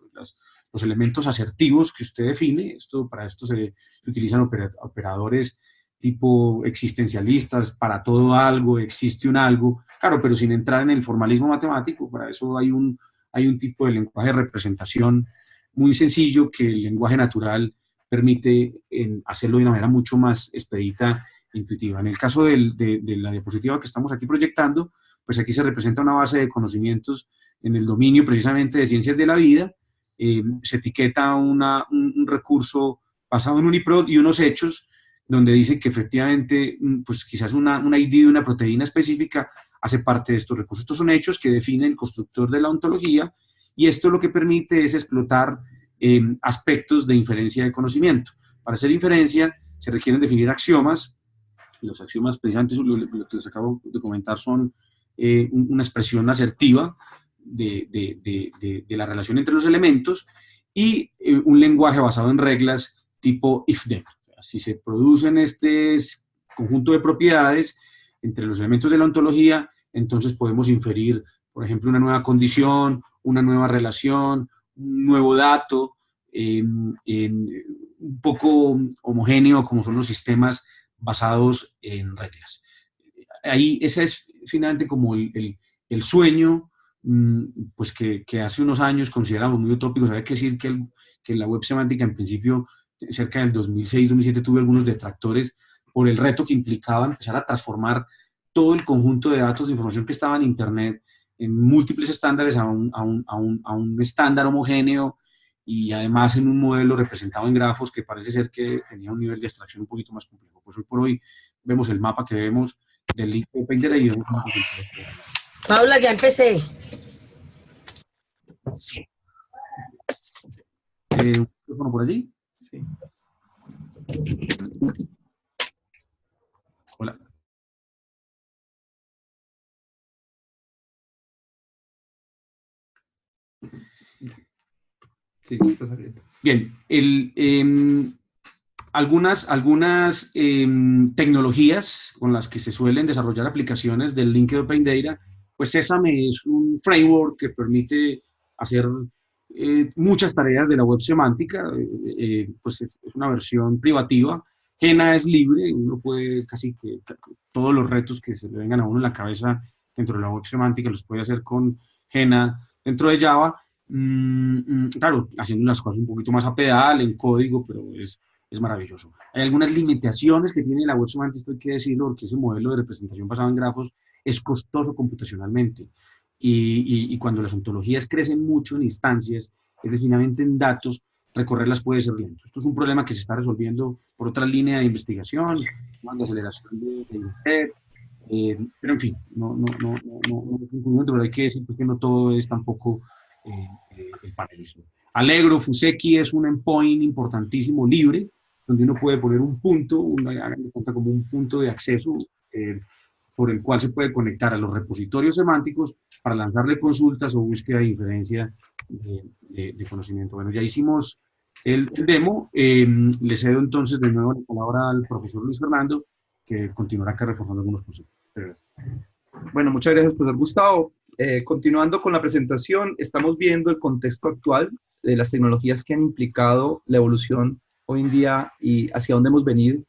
Los elementos asertivos que usted define. Para esto se utilizan operadores tipo existencialistas, para todo algo existe un algo, claro, pero sin entrar en el formalismo matemático. Para eso hay un tipo de lenguaje de representación muy sencillo que el lenguaje natural permite hacerlo de una manera mucho más expedita e intuitiva. En el caso de la diapositiva que estamos aquí proyectando, pues aquí se representa una base de conocimientos en el dominio precisamente de ciencias de la vida. Se etiqueta un recurso basado en un IPROD y unos hechos donde dicen que efectivamente, pues quizás una ID de una proteína específica hace parte de estos recursos. Estos son hechos que define el constructor de la ontología, y esto lo que permite es explotar aspectos de inferencia de conocimiento. Para hacer inferencia se requieren definir axiomas. Los axiomas, precisamente lo que les acabo de comentar, son una expresión asertiva de la relación entre los elementos, y un lenguaje basado en reglas tipo if-then. Si se producen este conjunto de propiedades entre los elementos de la ontología, entonces podemos inferir, por ejemplo, una nueva condición, una nueva relación, un nuevo dato, un poco homogéneo como son los sistemas basados en reglas. Ahí ese es finalmente como el sueño, pues que hace unos años consideramos muy utópico. Hay que decir que la web semántica en principio, cerca del 2006-2007, tuvo algunos detractores por el reto que implicaba empezar a transformar todo el conjunto de datos de información que estaba en Internet en múltiples estándares a un estándar homogéneo, y además en un modelo representado en grafos que parece ser que tenía un nivel de abstracción un poquito más complejo. Pues hoy por hoy vemos el mapa que vemos del link de Painter y vemos Paula, ya empecé. ¿Un teléfono por allí? Sí. Hola. Sí, está saliendo. Bien, algunas tecnologías con las que se suelen desarrollar aplicaciones del Linked Open Data, pues Sesame es un framework que permite hacer muchas tareas de la web semántica. Pues es una versión privativa. Jena es libre, uno puede casi que todos los retos que se le vengan a uno en la cabeza dentro de la web semántica los puede hacer con Jena dentro de Java. Claro, haciendo las cosas un poquito más a pedal, en código, pero es maravilloso. Hay algunas limitaciones que tiene la web semántica, esto hay que decirlo, porque ese modelo de representación basado en grafos es costoso computacionalmente. Y cuando las ontologías crecen mucho en instancias, es decir, finalmente en datos, recorrerlas puede ser lento. Esto es un problema que se está resolviendo por otra línea de investigación, de aceleración de Internet, pero en fin, no pero hay que decir que no todo es tampoco el paraíso. Allegro, Fuseki es un endpoint importantísimo, libre, donde uno puede poner un punto, como un punto de acceso por el cual se puede conectar a los repositorios semánticos para lanzarle consultas o búsqueda de inferencia de conocimiento. Bueno, ya hicimos el demo. Le cedo entonces de nuevo la palabra al profesor Luis Fernando, que continuará acá reforzando algunos conceptos. Bueno, muchas gracias, profesor Gustavo. Continuando con la presentación, estamos viendo el contexto actual de las tecnologías que han implicado la evolución hoy en día y hacia dónde hemos venido,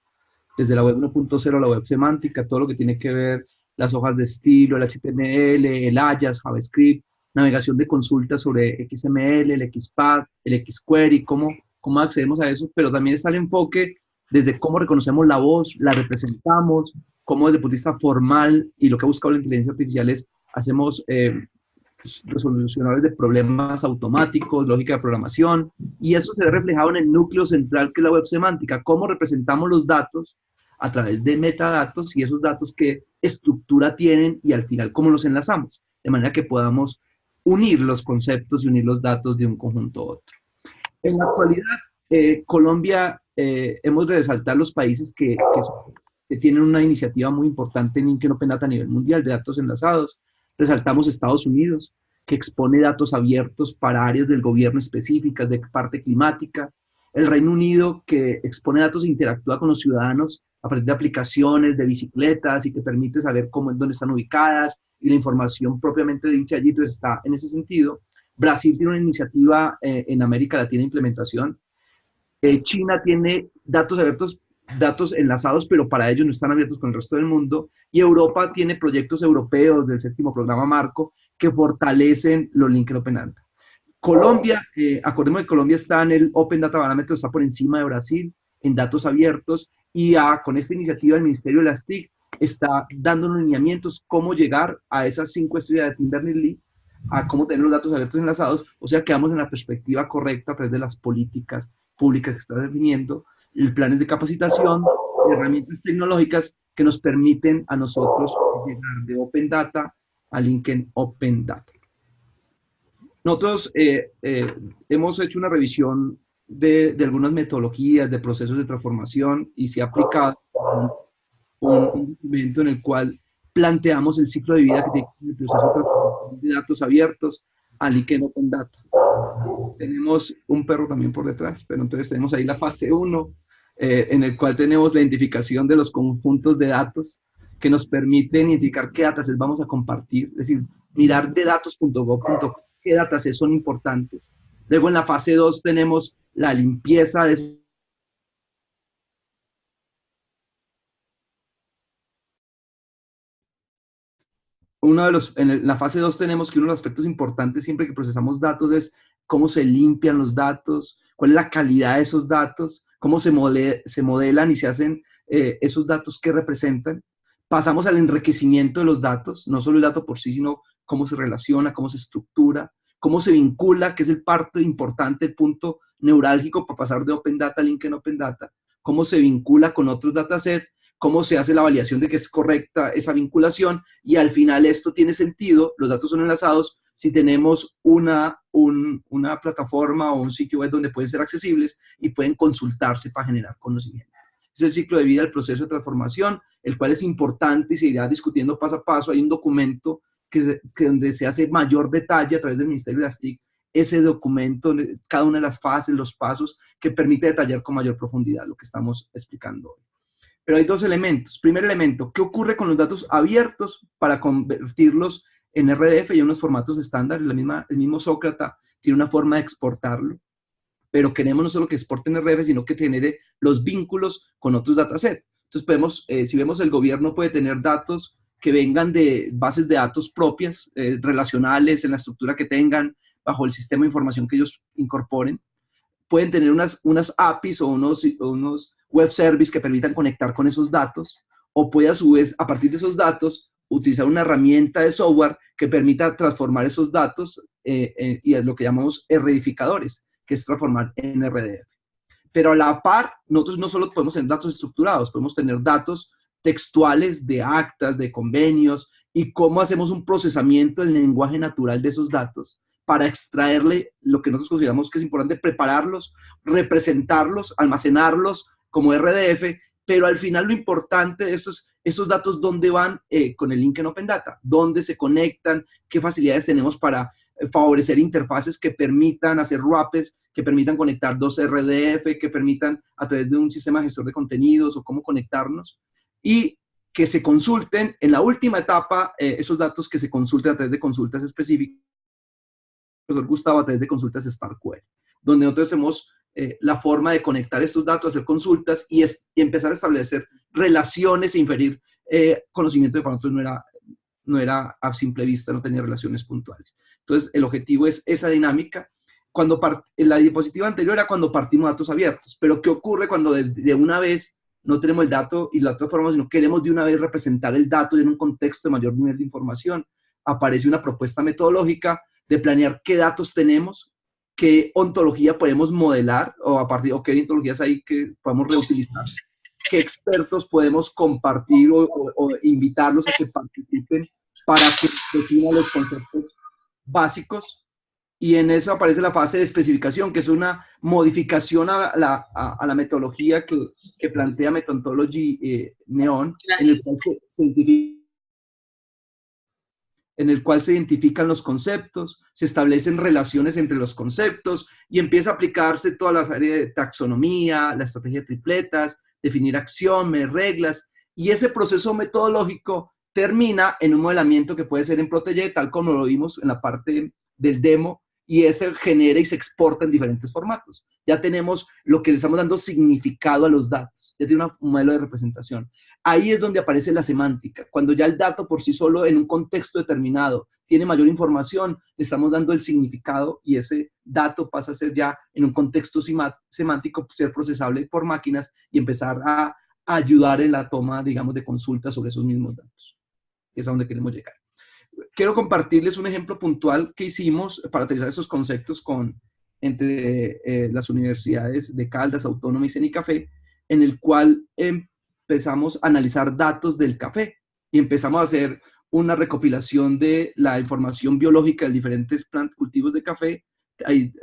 desde la web 1.0 a la web semántica, todo lo que tiene que ver las hojas de estilo, el HTML, el Ajax, JavaScript, navegación de consultas sobre XML, el XPath, el XQuery, cómo accedemos a eso, pero también está el enfoque desde cómo reconocemos la voz, la representamos, cómo desde el punto de vista formal y lo que ha buscado la inteligencia artificial es hacemos resolucionadores de problemas automáticos, lógica de programación, y eso se ve reflejado en el núcleo central que es la web semántica, cómo representamos los datos a través de metadatos y esos datos qué estructura tienen y al final cómo los enlazamos, de manera que podamos unir los conceptos y unir los datos de un conjunto a otro. En la actualidad, Colombia, hemos de resaltar los países que tienen una iniciativa muy importante en Linked Open Data a nivel mundial de datos enlazados. Resaltamos Estados Unidos, que expone datos abiertos para áreas del gobierno específicas, de parte climática. El Reino Unido, que expone datos e interactúa con los ciudadanos a partir de aplicaciones de bicicletas y que permite saber dónde están ubicadas y la información propiamente dicha allí, entonces está en ese sentido. Brasil tiene una iniciativa en América Latina de implementación. China tiene datos abiertos, datos enlazados, pero para ellos no están abiertos con el resto del mundo. Y Europa tiene proyectos europeos del 7º programa Marco que fortalecen los Linked Open Data. Colombia, acordemos que Colombia está en el Open Data Barómetro, está por encima de Brasil en datos abiertos y con esta iniciativa del Ministerio de las TIC está dando lineamientos cómo llegar a esas 5 estrellas de Tim Berners-Lee, a cómo tener los datos abiertos enlazados, o sea, quedamos en la perspectiva correcta a través de las políticas públicas que está definiendo, el planes de capacitación, herramientas tecnológicas que nos permiten a nosotros llegar de Open Data a LinkedIn Open Data. Nosotros hemos hecho una revisión de algunas metodologías, de procesos de transformación y se ha aplicado un documento en el cual planteamos el ciclo de vida que tiene el proceso de transformación de datos abiertos a LinkedIn Open Data. Tenemos un perro también por detrás, pero entonces tenemos ahí la fase 1, en el cual tenemos la identificación de los conjuntos de datos que nos permiten identificar qué datasets vamos a compartir, es decir, mirar de datos.gov.co qué datasets son importantes. Luego en la fase 2 tenemos la limpieza de en la fase 2 tenemos que uno de los aspectos importantes siempre que procesamos datos es cómo se limpian los datos, cuál es la calidad de esos datos, cómo se modelan y se hacen esos datos que representan. Pasamos al enriquecimiento de los datos, no solo el dato por sí, sino cómo se relaciona, cómo se estructura, cómo se vincula, que es el parte importante, el punto neurálgico para pasar de Open Data a LinkedIn Open Data, cómo se vincula con otros datasets, cómo se hace la validación de que es correcta esa vinculación, y al final esto tiene sentido, los datos son enlazados, si tenemos una plataforma o un sitio web donde pueden ser accesibles y pueden consultarse para generar conocimiento. Es el ciclo de vida del proceso de transformación, el cual es importante y se irá discutiendo paso a paso. Hay un documento donde se hace mayor detalle a través del Ministerio de las TIC, ese documento, cada una de las fases, los pasos, que permite detallar con mayor profundidad lo que estamos explicando hoy. Pero hay dos elementos. Primer elemento, ¿qué ocurre con los datos abiertos para convertirlos en RDF y en unos formatos estándar? El mismo Sócrates tiene una forma de exportarlo, pero queremos no solo que exporten RDF, sino que genere los vínculos con otros datasets. Entonces podemos, si vemos, el gobierno puede tener datos que vengan de bases de datos propias, relacionales, en la estructura que tengan, bajo el sistema de información que ellos incorporen. Pueden tener unas APIs o unos web services que permitan conectar con esos datos, o puede a su vez, a partir de esos datos, utilizar una herramienta de software que permita transformar esos datos y es lo que llamamos RDificadores, que es transformar en RDF. Pero a la par, nosotros no solo podemos tener datos estructurados, podemos tener datos textuales de actas, de convenios, y cómo hacemos un procesamiento del lenguaje natural de esos datos para extraerle lo que nosotros consideramos que es importante, prepararlos, representarlos, almacenarlos como RDF, pero al final lo importante de estos datos, ¿dónde van con el LinkedIn Open Data? ¿Dónde se conectan? ¿Qué facilidades tenemos para favorecer interfaces que permitan hacer wrappers, que permitan conectar dos RDF, que permitan a través de un sistema gestor de contenidos o cómo conectarnos? Y que se consulten en la última etapa, esos datos que se consulten a través de consultas específicas, profesor Gustavo, a través de consultas Spark Query, donde nosotros hacemos la forma de conectar estos datos, hacer consultas y empezar a establecer relaciones e inferir conocimiento que para nosotros no era a simple vista, no tenía relaciones puntuales. Entonces, el objetivo es esa dinámica. En la diapositiva anterior era cuando partimos datos abiertos, pero ¿qué ocurre cuando de una vez no tenemos el dato y la transformamos, sino queremos de una vez representar el dato en un contexto de mayor nivel de información? Aparece una propuesta metodológica de planear qué datos tenemos, qué ontología podemos modelar, o qué ontologías hay que podemos reutilizar, qué expertos podemos compartir o invitarlos a que participen para que definan los conceptos básicos. Y en eso aparece la fase de especificación, que es una modificación a la metodología que plantea Methodology Neon, en el cual se identifican los conceptos, se establecen relaciones entre los conceptos y empieza a aplicarse toda la área de taxonomía, la estrategia de tripletas, definir axiomas, reglas, y ese proceso metodológico termina en un modelamiento que puede ser en Protege, tal como lo vimos en la parte del demo, y ese genera y se exporta en diferentes formatos. Ya tenemos lo que le estamos dando significado a los datos, ya tiene un modelo de representación. Ahí es donde aparece la semántica. Cuando ya el dato por sí solo en un contexto determinado tiene mayor información, le estamos dando el significado y ese dato pasa a ser ya en un contexto semántico, ser procesable por máquinas y empezar a a ayudar en la toma, digamos, de consultas sobre esos mismos datos. Es a donde queremos llegar. Quiero compartirles un ejemplo puntual que hicimos para utilizar esos conceptos entre las universidades de Caldas, Autónoma y Cenicafé, en el cual empezamos a analizar datos del café y empezamos a hacer una recopilación de la información biológica de diferentes cultivos de café. Hay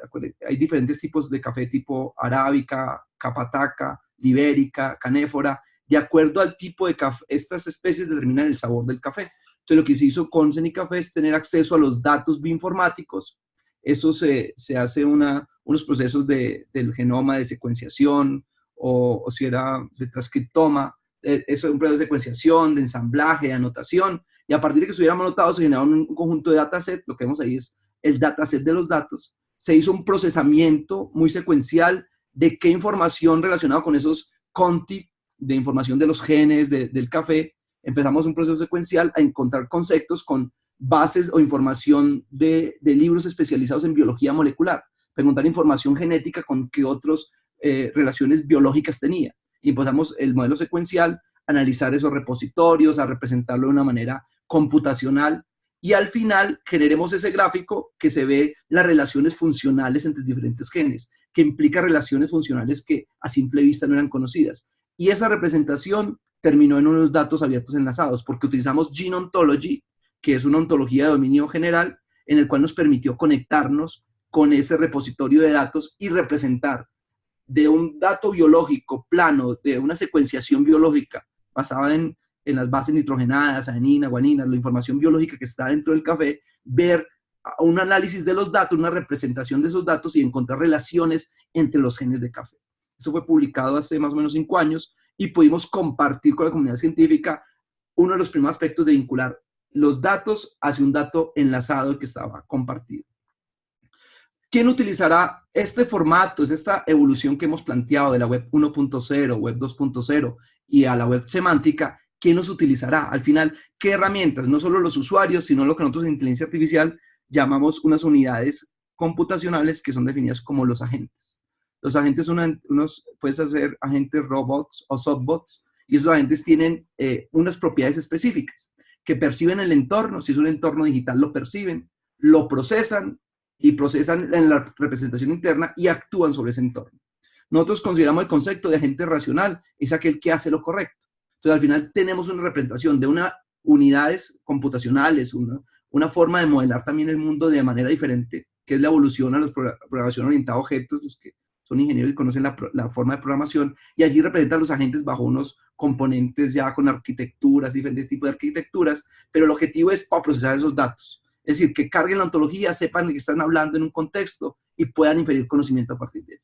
diferentes tipos de café, tipo arábica, capataca, libérica, canéfora. De acuerdo al tipo de café, estas especies determinan el sabor del café. Entonces, lo que se hizo con Cenicafé es tener acceso a los datos bioinformáticos. Eso se hace unos procesos del genoma de secuenciación o si era de transcriptoma. Eso es un proceso de secuenciación, de ensamblaje, de anotación. Y a partir de que estuviéramos anotados, se generaron un conjunto de dataset. Lo que vemos ahí es el dataset de los datos. Se hizo un procesamiento muy secuencial de qué información relacionada con esos conti de información de los genes del café. Empezamos un proceso secuencial a encontrar conceptos con bases o información de libros especializados en biología molecular. Preguntar información genética con qué otras relaciones biológicas tenía. Y empezamos el modelo secuencial, a analizar esos repositorios, a representarlo de una manera computacional. Y al final generemos ese gráfico que se ve las relaciones funcionales entre diferentes genes, que implica relaciones funcionales que a simple vista no eran conocidas. Y esa representación terminó en unos datos abiertos enlazados, porque utilizamos Gene Ontology, que es una ontología de dominio general, en el cual nos permitió conectarnos con ese repositorio de datos y representar de un dato biológico plano, de una secuenciación biológica basada en las bases nitrogenadas, adenina, guanina, la información biológica que está dentro del café, ver un análisis de los datos, una representación de esos datos y encontrar relaciones entre los genes de café. Eso fue publicado hace más o menos 5 años y pudimos compartir con la comunidad científica uno de los primeros aspectos de vincular los datos hacia un dato enlazado que estaba compartido. ¿Quién utilizará este formato? Es esta evolución que hemos planteado de la web 1.0, web 2.0 y a la web semántica. ¿Quién los utilizará? Al final, ¿qué herramientas? No solo los usuarios, sino lo que nosotros en inteligencia artificial llamamos unas unidades computacionales que son definidas como los agentes. Los agentes son puedes hacer agentes robots o softbots, y esos agentes tienen unas propiedades específicas que perciben el entorno. Si es un entorno digital, lo perciben, lo procesan y procesan en la representación interna y actúan sobre ese entorno. Nosotros consideramos el concepto de agente racional, es aquel que hace lo correcto. Entonces, al final tenemos una representación de unas unidades computacionales, una forma de modelar también el mundo de manera diferente, que es la evolución a la programación orientada a objetos, los que son ingenieros y conocen la forma de programación, y allí representan los agentes bajo unos componentes ya con arquitecturas, diferentes tipos de arquitecturas, pero el objetivo es para procesar esos datos. Es decir, que carguen la ontología, sepan de que están hablando en un contexto y puedan inferir conocimiento a partir de él.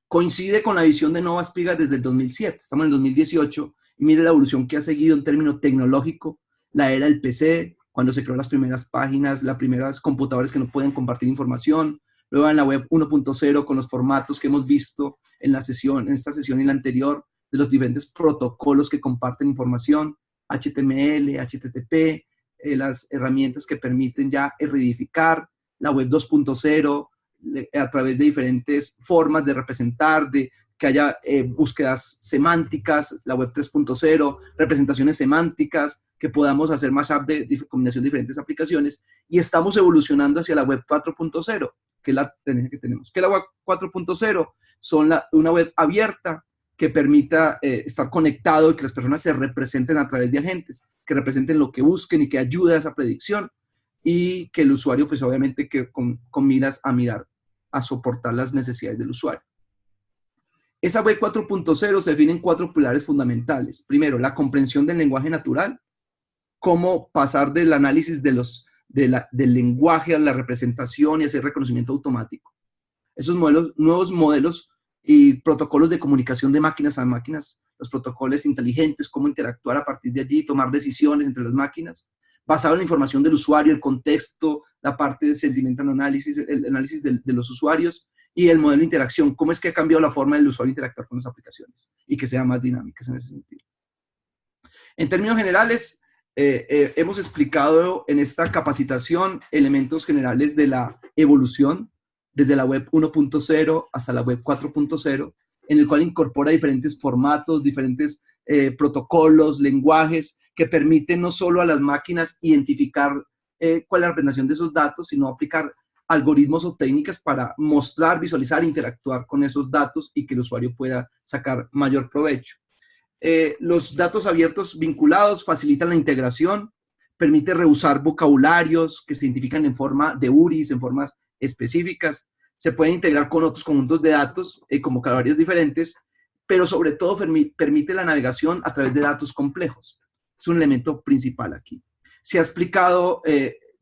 Coincide con la visión de Nova Spiga desde el 2007, estamos en el 2018, y mire la evolución que ha seguido en términos tecnológicos, la era del PC, cuando se creó las primeras páginas, las primeras computadores que no pueden compartir información, luego en la web 1.0 con los formatos que hemos visto en esta sesión y la anterior, de los diferentes protocolos que comparten información, HTML, HTTP, las herramientas que permiten ya reedificar, la web 2.0, a través de diferentes formas de representar, de que haya búsquedas semánticas, la web 3.0, representaciones semánticas, que podamos hacer mashup de combinación de diferentes aplicaciones, y estamos evolucionando hacia la web 4.0, que es la tendencia que tenemos. Que la web 4.0 son una web abierta que permita estar conectado y que las personas se representen a través de agentes, que representen lo que busquen y que ayude a esa predicción, y que el usuario, pues obviamente, que con miras a soportar las necesidades del usuario. Esa web 4.0 se define en 4 pilares fundamentales. Primero, la comprensión del lenguaje natural, cómo pasar del análisis del lenguaje a la representación y hacer reconocimiento automático. Esos nuevos modelos y protocolos de comunicación de máquinas a máquinas, los protocolos inteligentes, cómo interactuar a partir de allí, tomar decisiones entre las máquinas, basado en la información del usuario, el contexto, la parte de sentimental análisis, el análisis de los usuarios y el modelo de interacción, cómo es que ha cambiado la forma del usuario interactuar con las aplicaciones y que sean más dinámicas en ese sentido. En términos generales, hemos explicado en esta capacitación elementos generales de la evolución desde la web 1.0 hasta la web 4.0, en el cual incorpora diferentes formatos, diferentes protocolos, lenguajes, que permiten no solo a las máquinas identificar cuál es la representación de esos datos, sino aplicar algoritmos o técnicas para mostrar, visualizar, interactuar con esos datos y que el usuario pueda sacar mayor provecho. Los datos abiertos vinculados facilitan la integración, permite reusar vocabularios que se identifican en forma de URIs, en formas específicas, se pueden integrar con otros conjuntos de datos, con vocabularios diferentes, pero sobre todo permite la navegación a través de datos complejos. Es un elemento principal aquí. Se ha explicado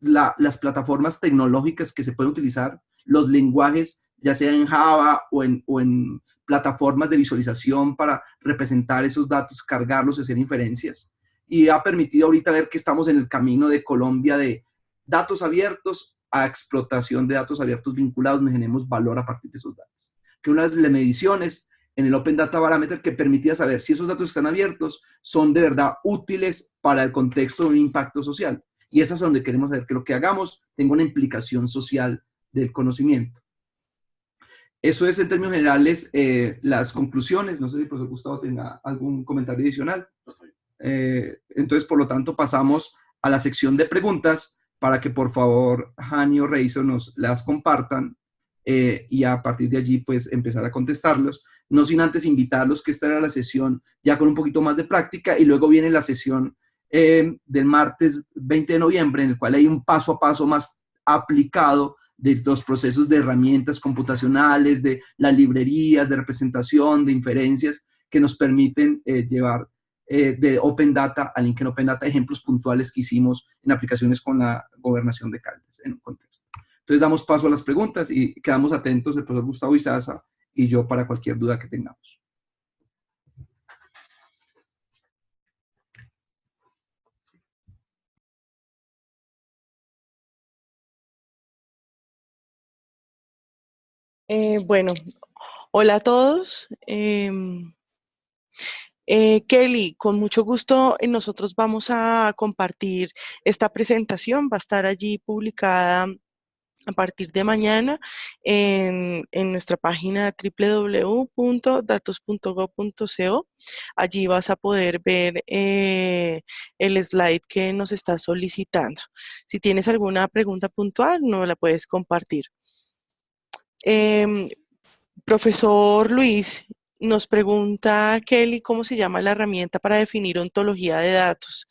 las plataformas tecnológicas que se pueden utilizar, los lenguajes, ya sea en Java o en plataformas de visualización para representar esos datos, cargarlos, hacer inferencias. Y ha permitido ahorita ver que estamos en el camino de Colombia de datos abiertos a explotación de datos abiertos vinculados, donde generemos valor a partir de esos datos. Que una de las mediciones en el Open Data Barometer que permitía saber si esos datos están abiertos, son de verdad útiles para el contexto de un impacto social. Y esa es donde queremos saber que lo que hagamos tenga una implicación social del conocimiento. Eso es en términos generales las conclusiones. No sé si el profesor Gustavo tenga algún comentario adicional. Entonces, por lo tanto, pasamos a la sección de preguntas para que por favor Hani o Reizo nos las compartan y a partir de allí pues empezar a contestarlos. No sin antes invitarlos que esta era la sesión ya con un poquito más de práctica y luego viene la sesión del martes 20 de noviembre en el cual hay un paso a paso más aplicado de los procesos de herramientas computacionales, de las librerías, de representación, de inferencias que nos permiten llevar de Open Data a Linken Open Data, ejemplos puntuales que hicimos en aplicaciones con la gobernación de Caldas en un contexto. Entonces damos paso a las preguntas y quedamos atentos el profesor Gustavo Izaza y yo para cualquier duda que tengamos. Bueno, hola a todos. Kelly, con mucho gusto nosotros vamos a compartir esta presentación, va a estar allí publicada a partir de mañana en nuestra página www.datos.gov.co. Allí vas a poder ver el slide que nos está solicitando. Si tienes alguna pregunta puntual, nos la puedes compartir. Profesor Luis, nos pregunta Kelly cómo se llama la herramienta para definir ontología de datos.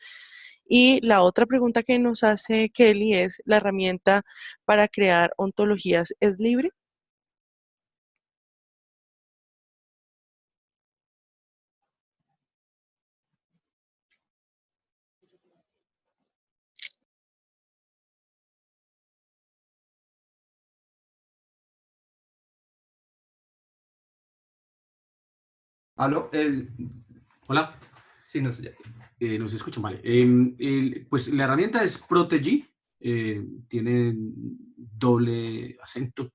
Y la otra pregunta que nos hace Kelly es, ¿la herramienta para crear ontologías es libre? ¿Aló? Hola. Sí, no sé. Nos escuchan, vale. Pues la herramienta es Protegi, tiene doble acento.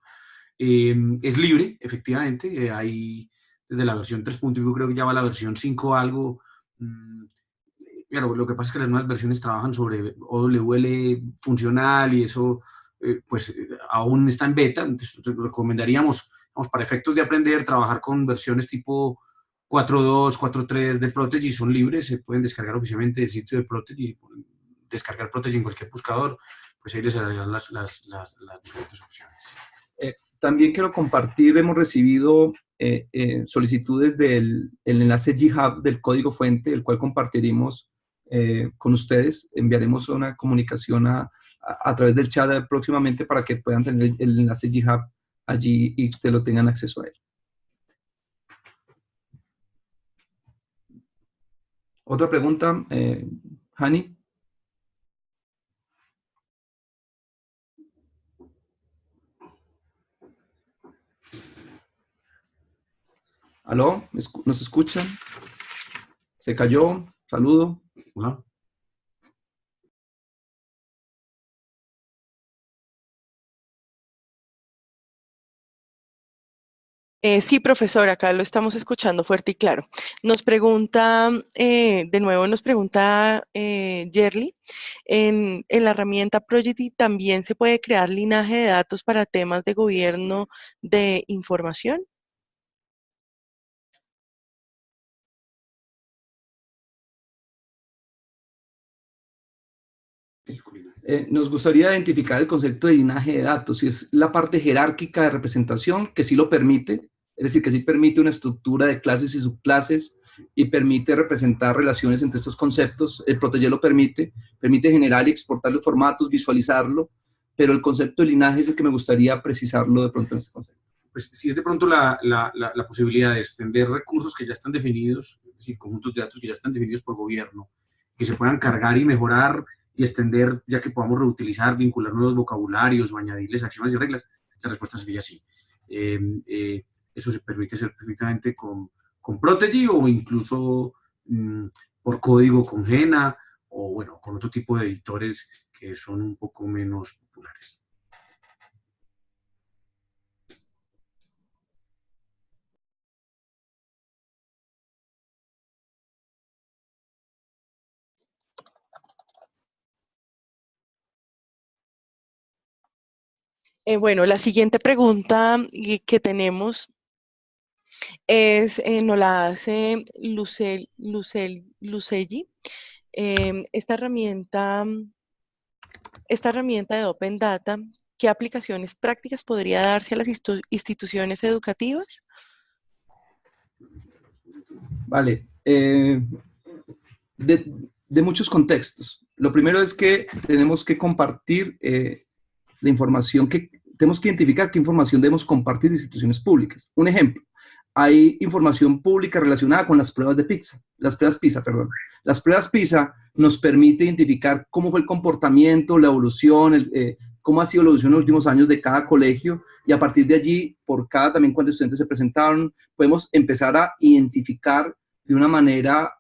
Es libre, efectivamente. Hay desde la versión 3.1, creo que ya va la versión 5 algo. Claro, lo que pasa es que las nuevas versiones trabajan sobre OWL funcional y eso pues aún está en beta. Entonces recomendaríamos, vamos, para efectos de aprender, trabajar con versiones tipo 4.2, 4.3 de Protegi, son libres, se pueden descargar oficialmente del sitio de Protegi, descargar Protegi en cualquier buscador, pues ahí les darán las diferentes opciones. También quiero compartir, hemos recibido solicitudes del enlace GitHub del código fuente, el cual compartiremos con ustedes. Enviaremos una comunicación a través del chat próximamente para que puedan tener el enlace GitHub allí y ustedes lo tengan acceso a él. Otra pregunta, Hani. ¿Aló? ¿Nos escuchan? ¿Se cayó? Saludo. Hola. Sí, profesor, acá lo estamos escuchando fuerte y claro. Nos pregunta, de nuevo nos pregunta Yerly, en la herramienta Progeny también se puede crear linaje de datos para temas de gobierno de información. Nos gustaría identificar el concepto de linaje de datos, y es la parte jerárquica de representación que sí lo permite, es decir, que sí permite una estructura de clases y subclases y permite representar relaciones entre estos conceptos. El Protege lo permite generar y exportar los formatos, visualizarlo, pero el concepto de linaje es el que me gustaría precisarlo de pronto en este concepto. Pues si es de pronto la posibilidad de extender recursos que ya están definidos, es decir, conjuntos de datos que ya están definidos por gobierno, que se puedan cargar y mejorar y extender, ya que podamos reutilizar, vincular nuevos vocabularios o añadirles acciones y reglas, la respuesta sería sí. Eso se permite hacer perfectamente con Protege o incluso por código con Jena o bueno, con otro tipo de editores que son un poco menos populares. Bueno, la siguiente pregunta que tenemos nos la hace Lucelli. Esta herramienta de Open Data, ¿qué aplicaciones prácticas podría darse a las instituciones educativas? Vale. De muchos contextos. Lo primero es que tenemos que compartir la información tenemos que identificar qué información debemos compartir de instituciones públicas. Un ejemplo, hay información pública relacionada con las pruebas de PISA. Las pruebas PISA nos permite identificar cómo fue el comportamiento, la evolución, cómo ha sido la evolución en los últimos años de cada colegio, y a partir de allí, por cada también cuántos estudiantes se presentaron, podemos empezar a identificar de una manera,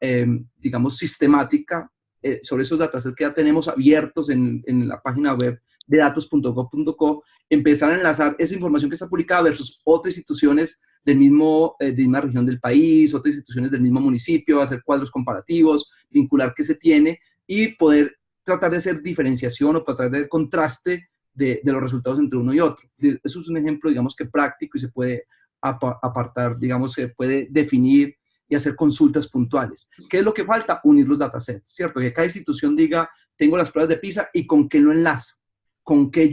digamos, sistemática sobre esos datasets que ya tenemos abiertos en la página web de datos.gov.co, empezar a enlazar esa información que está publicada versus otras instituciones de la misma región del país, otras instituciones del mismo municipio, hacer cuadros comparativos, vincular qué se tiene y poder tratar de hacer diferenciación o tratar de contraste de los resultados entre uno y otro. Eso es un ejemplo, digamos, que práctico y se puede apartar, digamos, se puede definir y hacer consultas puntuales. ¿Qué es lo que falta? Unir los datasets, ¿cierto? Que cada institución diga, tengo las pruebas de PISA y con qué lo enlazo, con qué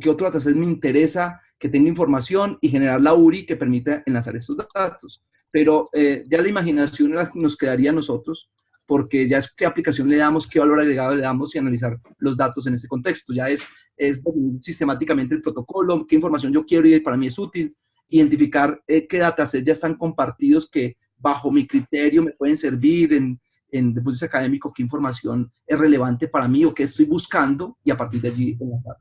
otro dataset me interesa que tenga información y generar la URI que permita enlazar estos datos. Pero ya la imaginación nos quedaría a nosotros, porque ya es qué aplicación le damos, qué valor agregado le damos y analizar los datos en ese contexto. Ya es definir sistemáticamente el protocolo, qué información yo quiero y para mí es útil, identificar qué datasets ya están compartidos que bajo mi criterio me pueden servir desde el punto de vista académico, qué información es relevante para mí o qué estoy buscando y a partir de allí enlazar.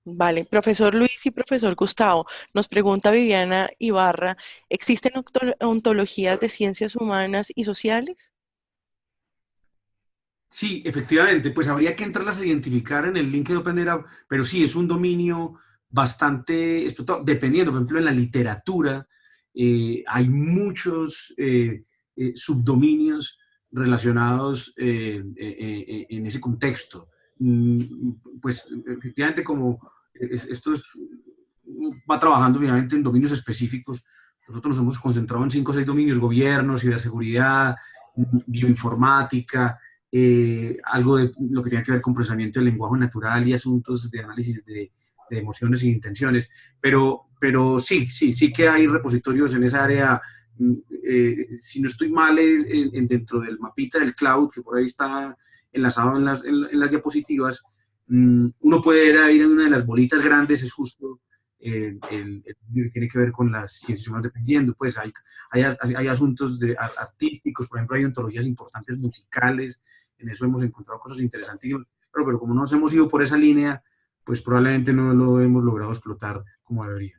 Vale, profesor Luis y profesor Gustavo, nos pregunta Viviana Ibarra, ¿existen ontologías de ciencias humanas y sociales? Sí, efectivamente, pues habría que entrarlas a identificar en el link de Open Data, pero sí, es un dominio bastante explotado, dependiendo, por ejemplo, en la literatura, hay muchos subdominios relacionados en ese contexto. Pues efectivamente, como esto va trabajando obviamente en dominios específicos, nosotros nos hemos concentrado en 5 o 6 dominios: gobierno, ciberseguridad, bioinformática, algo de lo que tiene que ver con procesamiento del lenguaje natural y asuntos de análisis de emociones e intenciones, pero sí que hay repositorios en esa área. Si no estoy mal, dentro del mapita del cloud, que por ahí está enlazado en las diapositivas, uno puede ir en una de las bolitas grandes, es justo el que tiene que ver con las ciencias humanas, dependiendo, pues hay asuntos artísticos, por ejemplo, hay ontologías importantes musicales, en eso hemos encontrado cosas interesantísimas, pero como nos hemos ido por esa línea, pues probablemente no lo hemos logrado explotar como debería.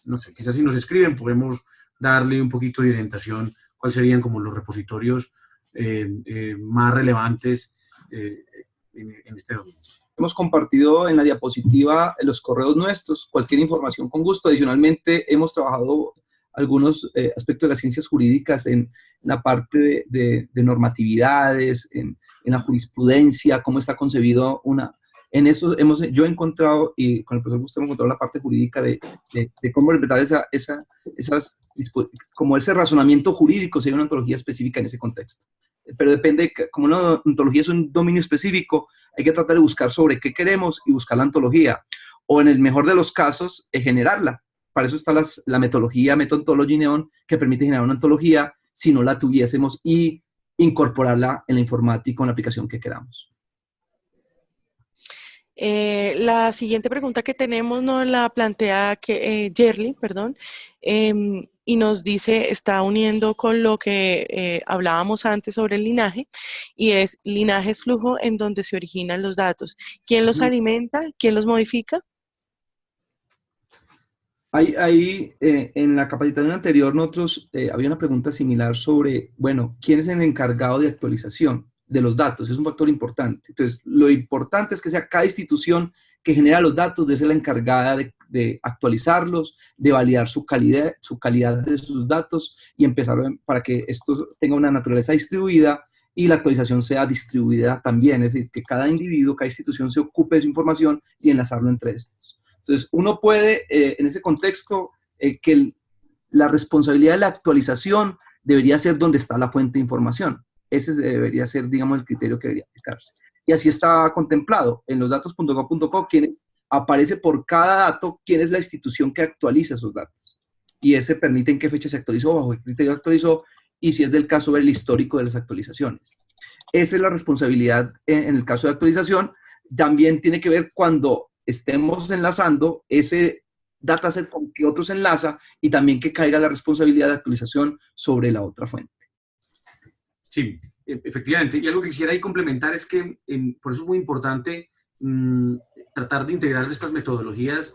No sé, quizás si nos escriben podemos darle un poquito de orientación, cuáles serían como los repositorios más relevantes en este dominio. Hemos compartido en la diapositiva los correos nuestros, cualquier información con gusto. Adicionalmente, hemos trabajado algunos aspectos de las ciencias jurídicas en la parte de normatividades, en la jurisprudencia, cómo está concebido En eso yo he encontrado, y con el profesor Gustavo hemos encontrado la parte jurídica de cómo interpretar como ese razonamiento jurídico, si hay una ontología específica en ese contexto. pero depende, como una ontología es un dominio específico, hay que tratar de buscar sobre qué queremos y buscar la ontología, o en el mejor de los casos, generarla. Para eso está la metodología Meta-Ontology Neon, que permite generar una ontología si no la tuviésemos y incorporarla en la informática o en la aplicación que queramos. La siguiente pregunta que tenemos nos la plantea Yerli, perdón, y nos dice, está uniendo con lo que hablábamos antes sobre el linaje, y es: linaje es flujo en donde se originan los datos. ¿Quién los alimenta? ¿Quién los modifica? En la capacitación anterior nosotros había una pregunta similar sobre, bueno, ¿quién es el encargado de actualización de los datos? Es un factor importante. Entonces, lo importante es que sea cada institución que genera los datos, de ser la encargada de actualizarlos, de validar su calidad de sus datos y empezar para que esto tenga una naturaleza distribuida y la actualización sea distribuida también. Es decir, que cada individuo, cada institución se ocupe de su información y enlazarlo entre estos. Entonces, uno puede, en ese contexto, la responsabilidad de la actualización debería ser donde está la fuente de información. Ese debería ser, digamos, el criterio que debería aplicarse. Y así está contemplado. En los datos.gov.co, aparece por cada dato quién es la institución que actualiza esos datos. Y ese permite en qué fecha se actualizó, bajo qué criterio actualizó, y si es del caso, ver el histórico de las actualizaciones. Esa es la responsabilidad en el caso de actualización. También tiene que ver cuando estemos enlazando ese dataset con que otros enlaza y también que caiga la responsabilidad de actualización sobre la otra fuente. Sí, efectivamente. Y algo que quisiera ahí complementar es que por eso es muy importante tratar de integrar estas metodologías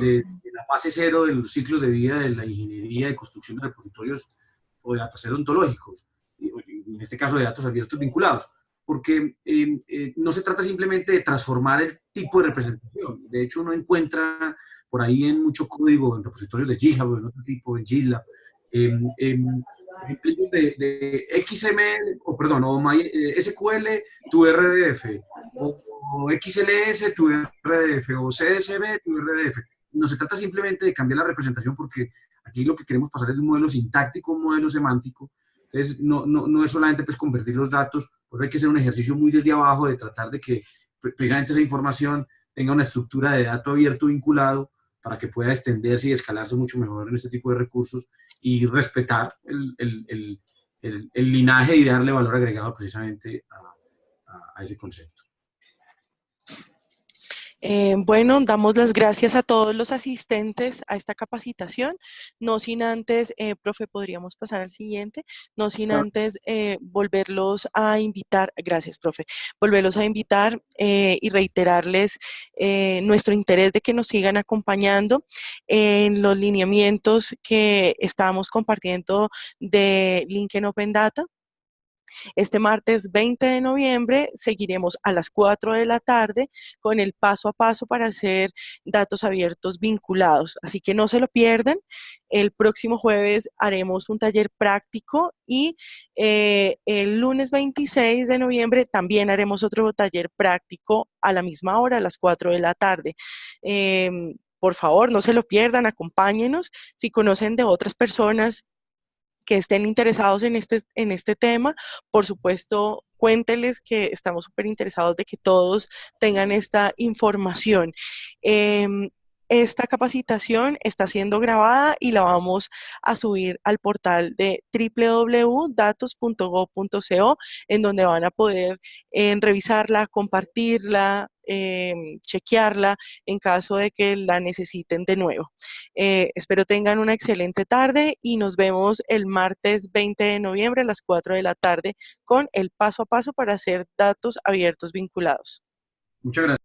de la fase cero de los ciclos de vida de la ingeniería de construcción de repositorios o de datasets ontológicos, en este caso de datos abiertos vinculados, porque no se trata simplemente de transformar el tipo de representación. De hecho, uno encuentra por ahí en mucho código, en repositorios de GitHub o en otro tipo, en GitLab, ejemplos de XML, o SQL tu RDF, o XLS tu RDF, o CSV tu RDF. No se trata simplemente de cambiar la representación, porque aquí lo que queremos pasar es de un modelo sintáctico a un modelo semántico. Entonces, no es solamente pues, convertir los datos, pues hay que hacer un ejercicio muy desde abajo de tratar de que precisamente esa información tenga una estructura de dato abierto vinculado para que pueda extenderse y escalarse mucho mejor en este tipo de recursos y respetar el linaje y darle valor agregado precisamente a ese concepto. Bueno, damos las gracias a todos los asistentes a esta capacitación. No sin antes, profe, podríamos pasar al siguiente, no sin antes volverlos a invitar, gracias, profe, volverlos a invitar y reiterarles nuestro interés de que nos sigan acompañando en los lineamientos que estamos compartiendo de Lincoln Open Data. Este martes 20 de noviembre seguiremos a las 4 de la tarde con el paso a paso para hacer datos abiertos vinculados. Así que no se lo pierdan. El próximo jueves haremos un taller práctico y el lunes 26 de noviembre también haremos otro taller práctico a la misma hora, a las 4 de la tarde. Por favor, no se lo pierdan, acompáñenos. Si conocen de otras personas que estén interesados en este tema, por supuesto, cuénteles que estamos súper interesados de que todos tengan esta información. Esta capacitación está siendo grabada y la vamos a subir al portal de www.datos.gov.co, en donde van a poder revisarla, compartirla, chequearla en caso de que la necesiten de nuevo. Espero tengan una excelente tarde y nos vemos el martes 20 de noviembre a las 4 de la tarde con el paso a paso para hacer datos abiertos vinculados. Muchas gracias.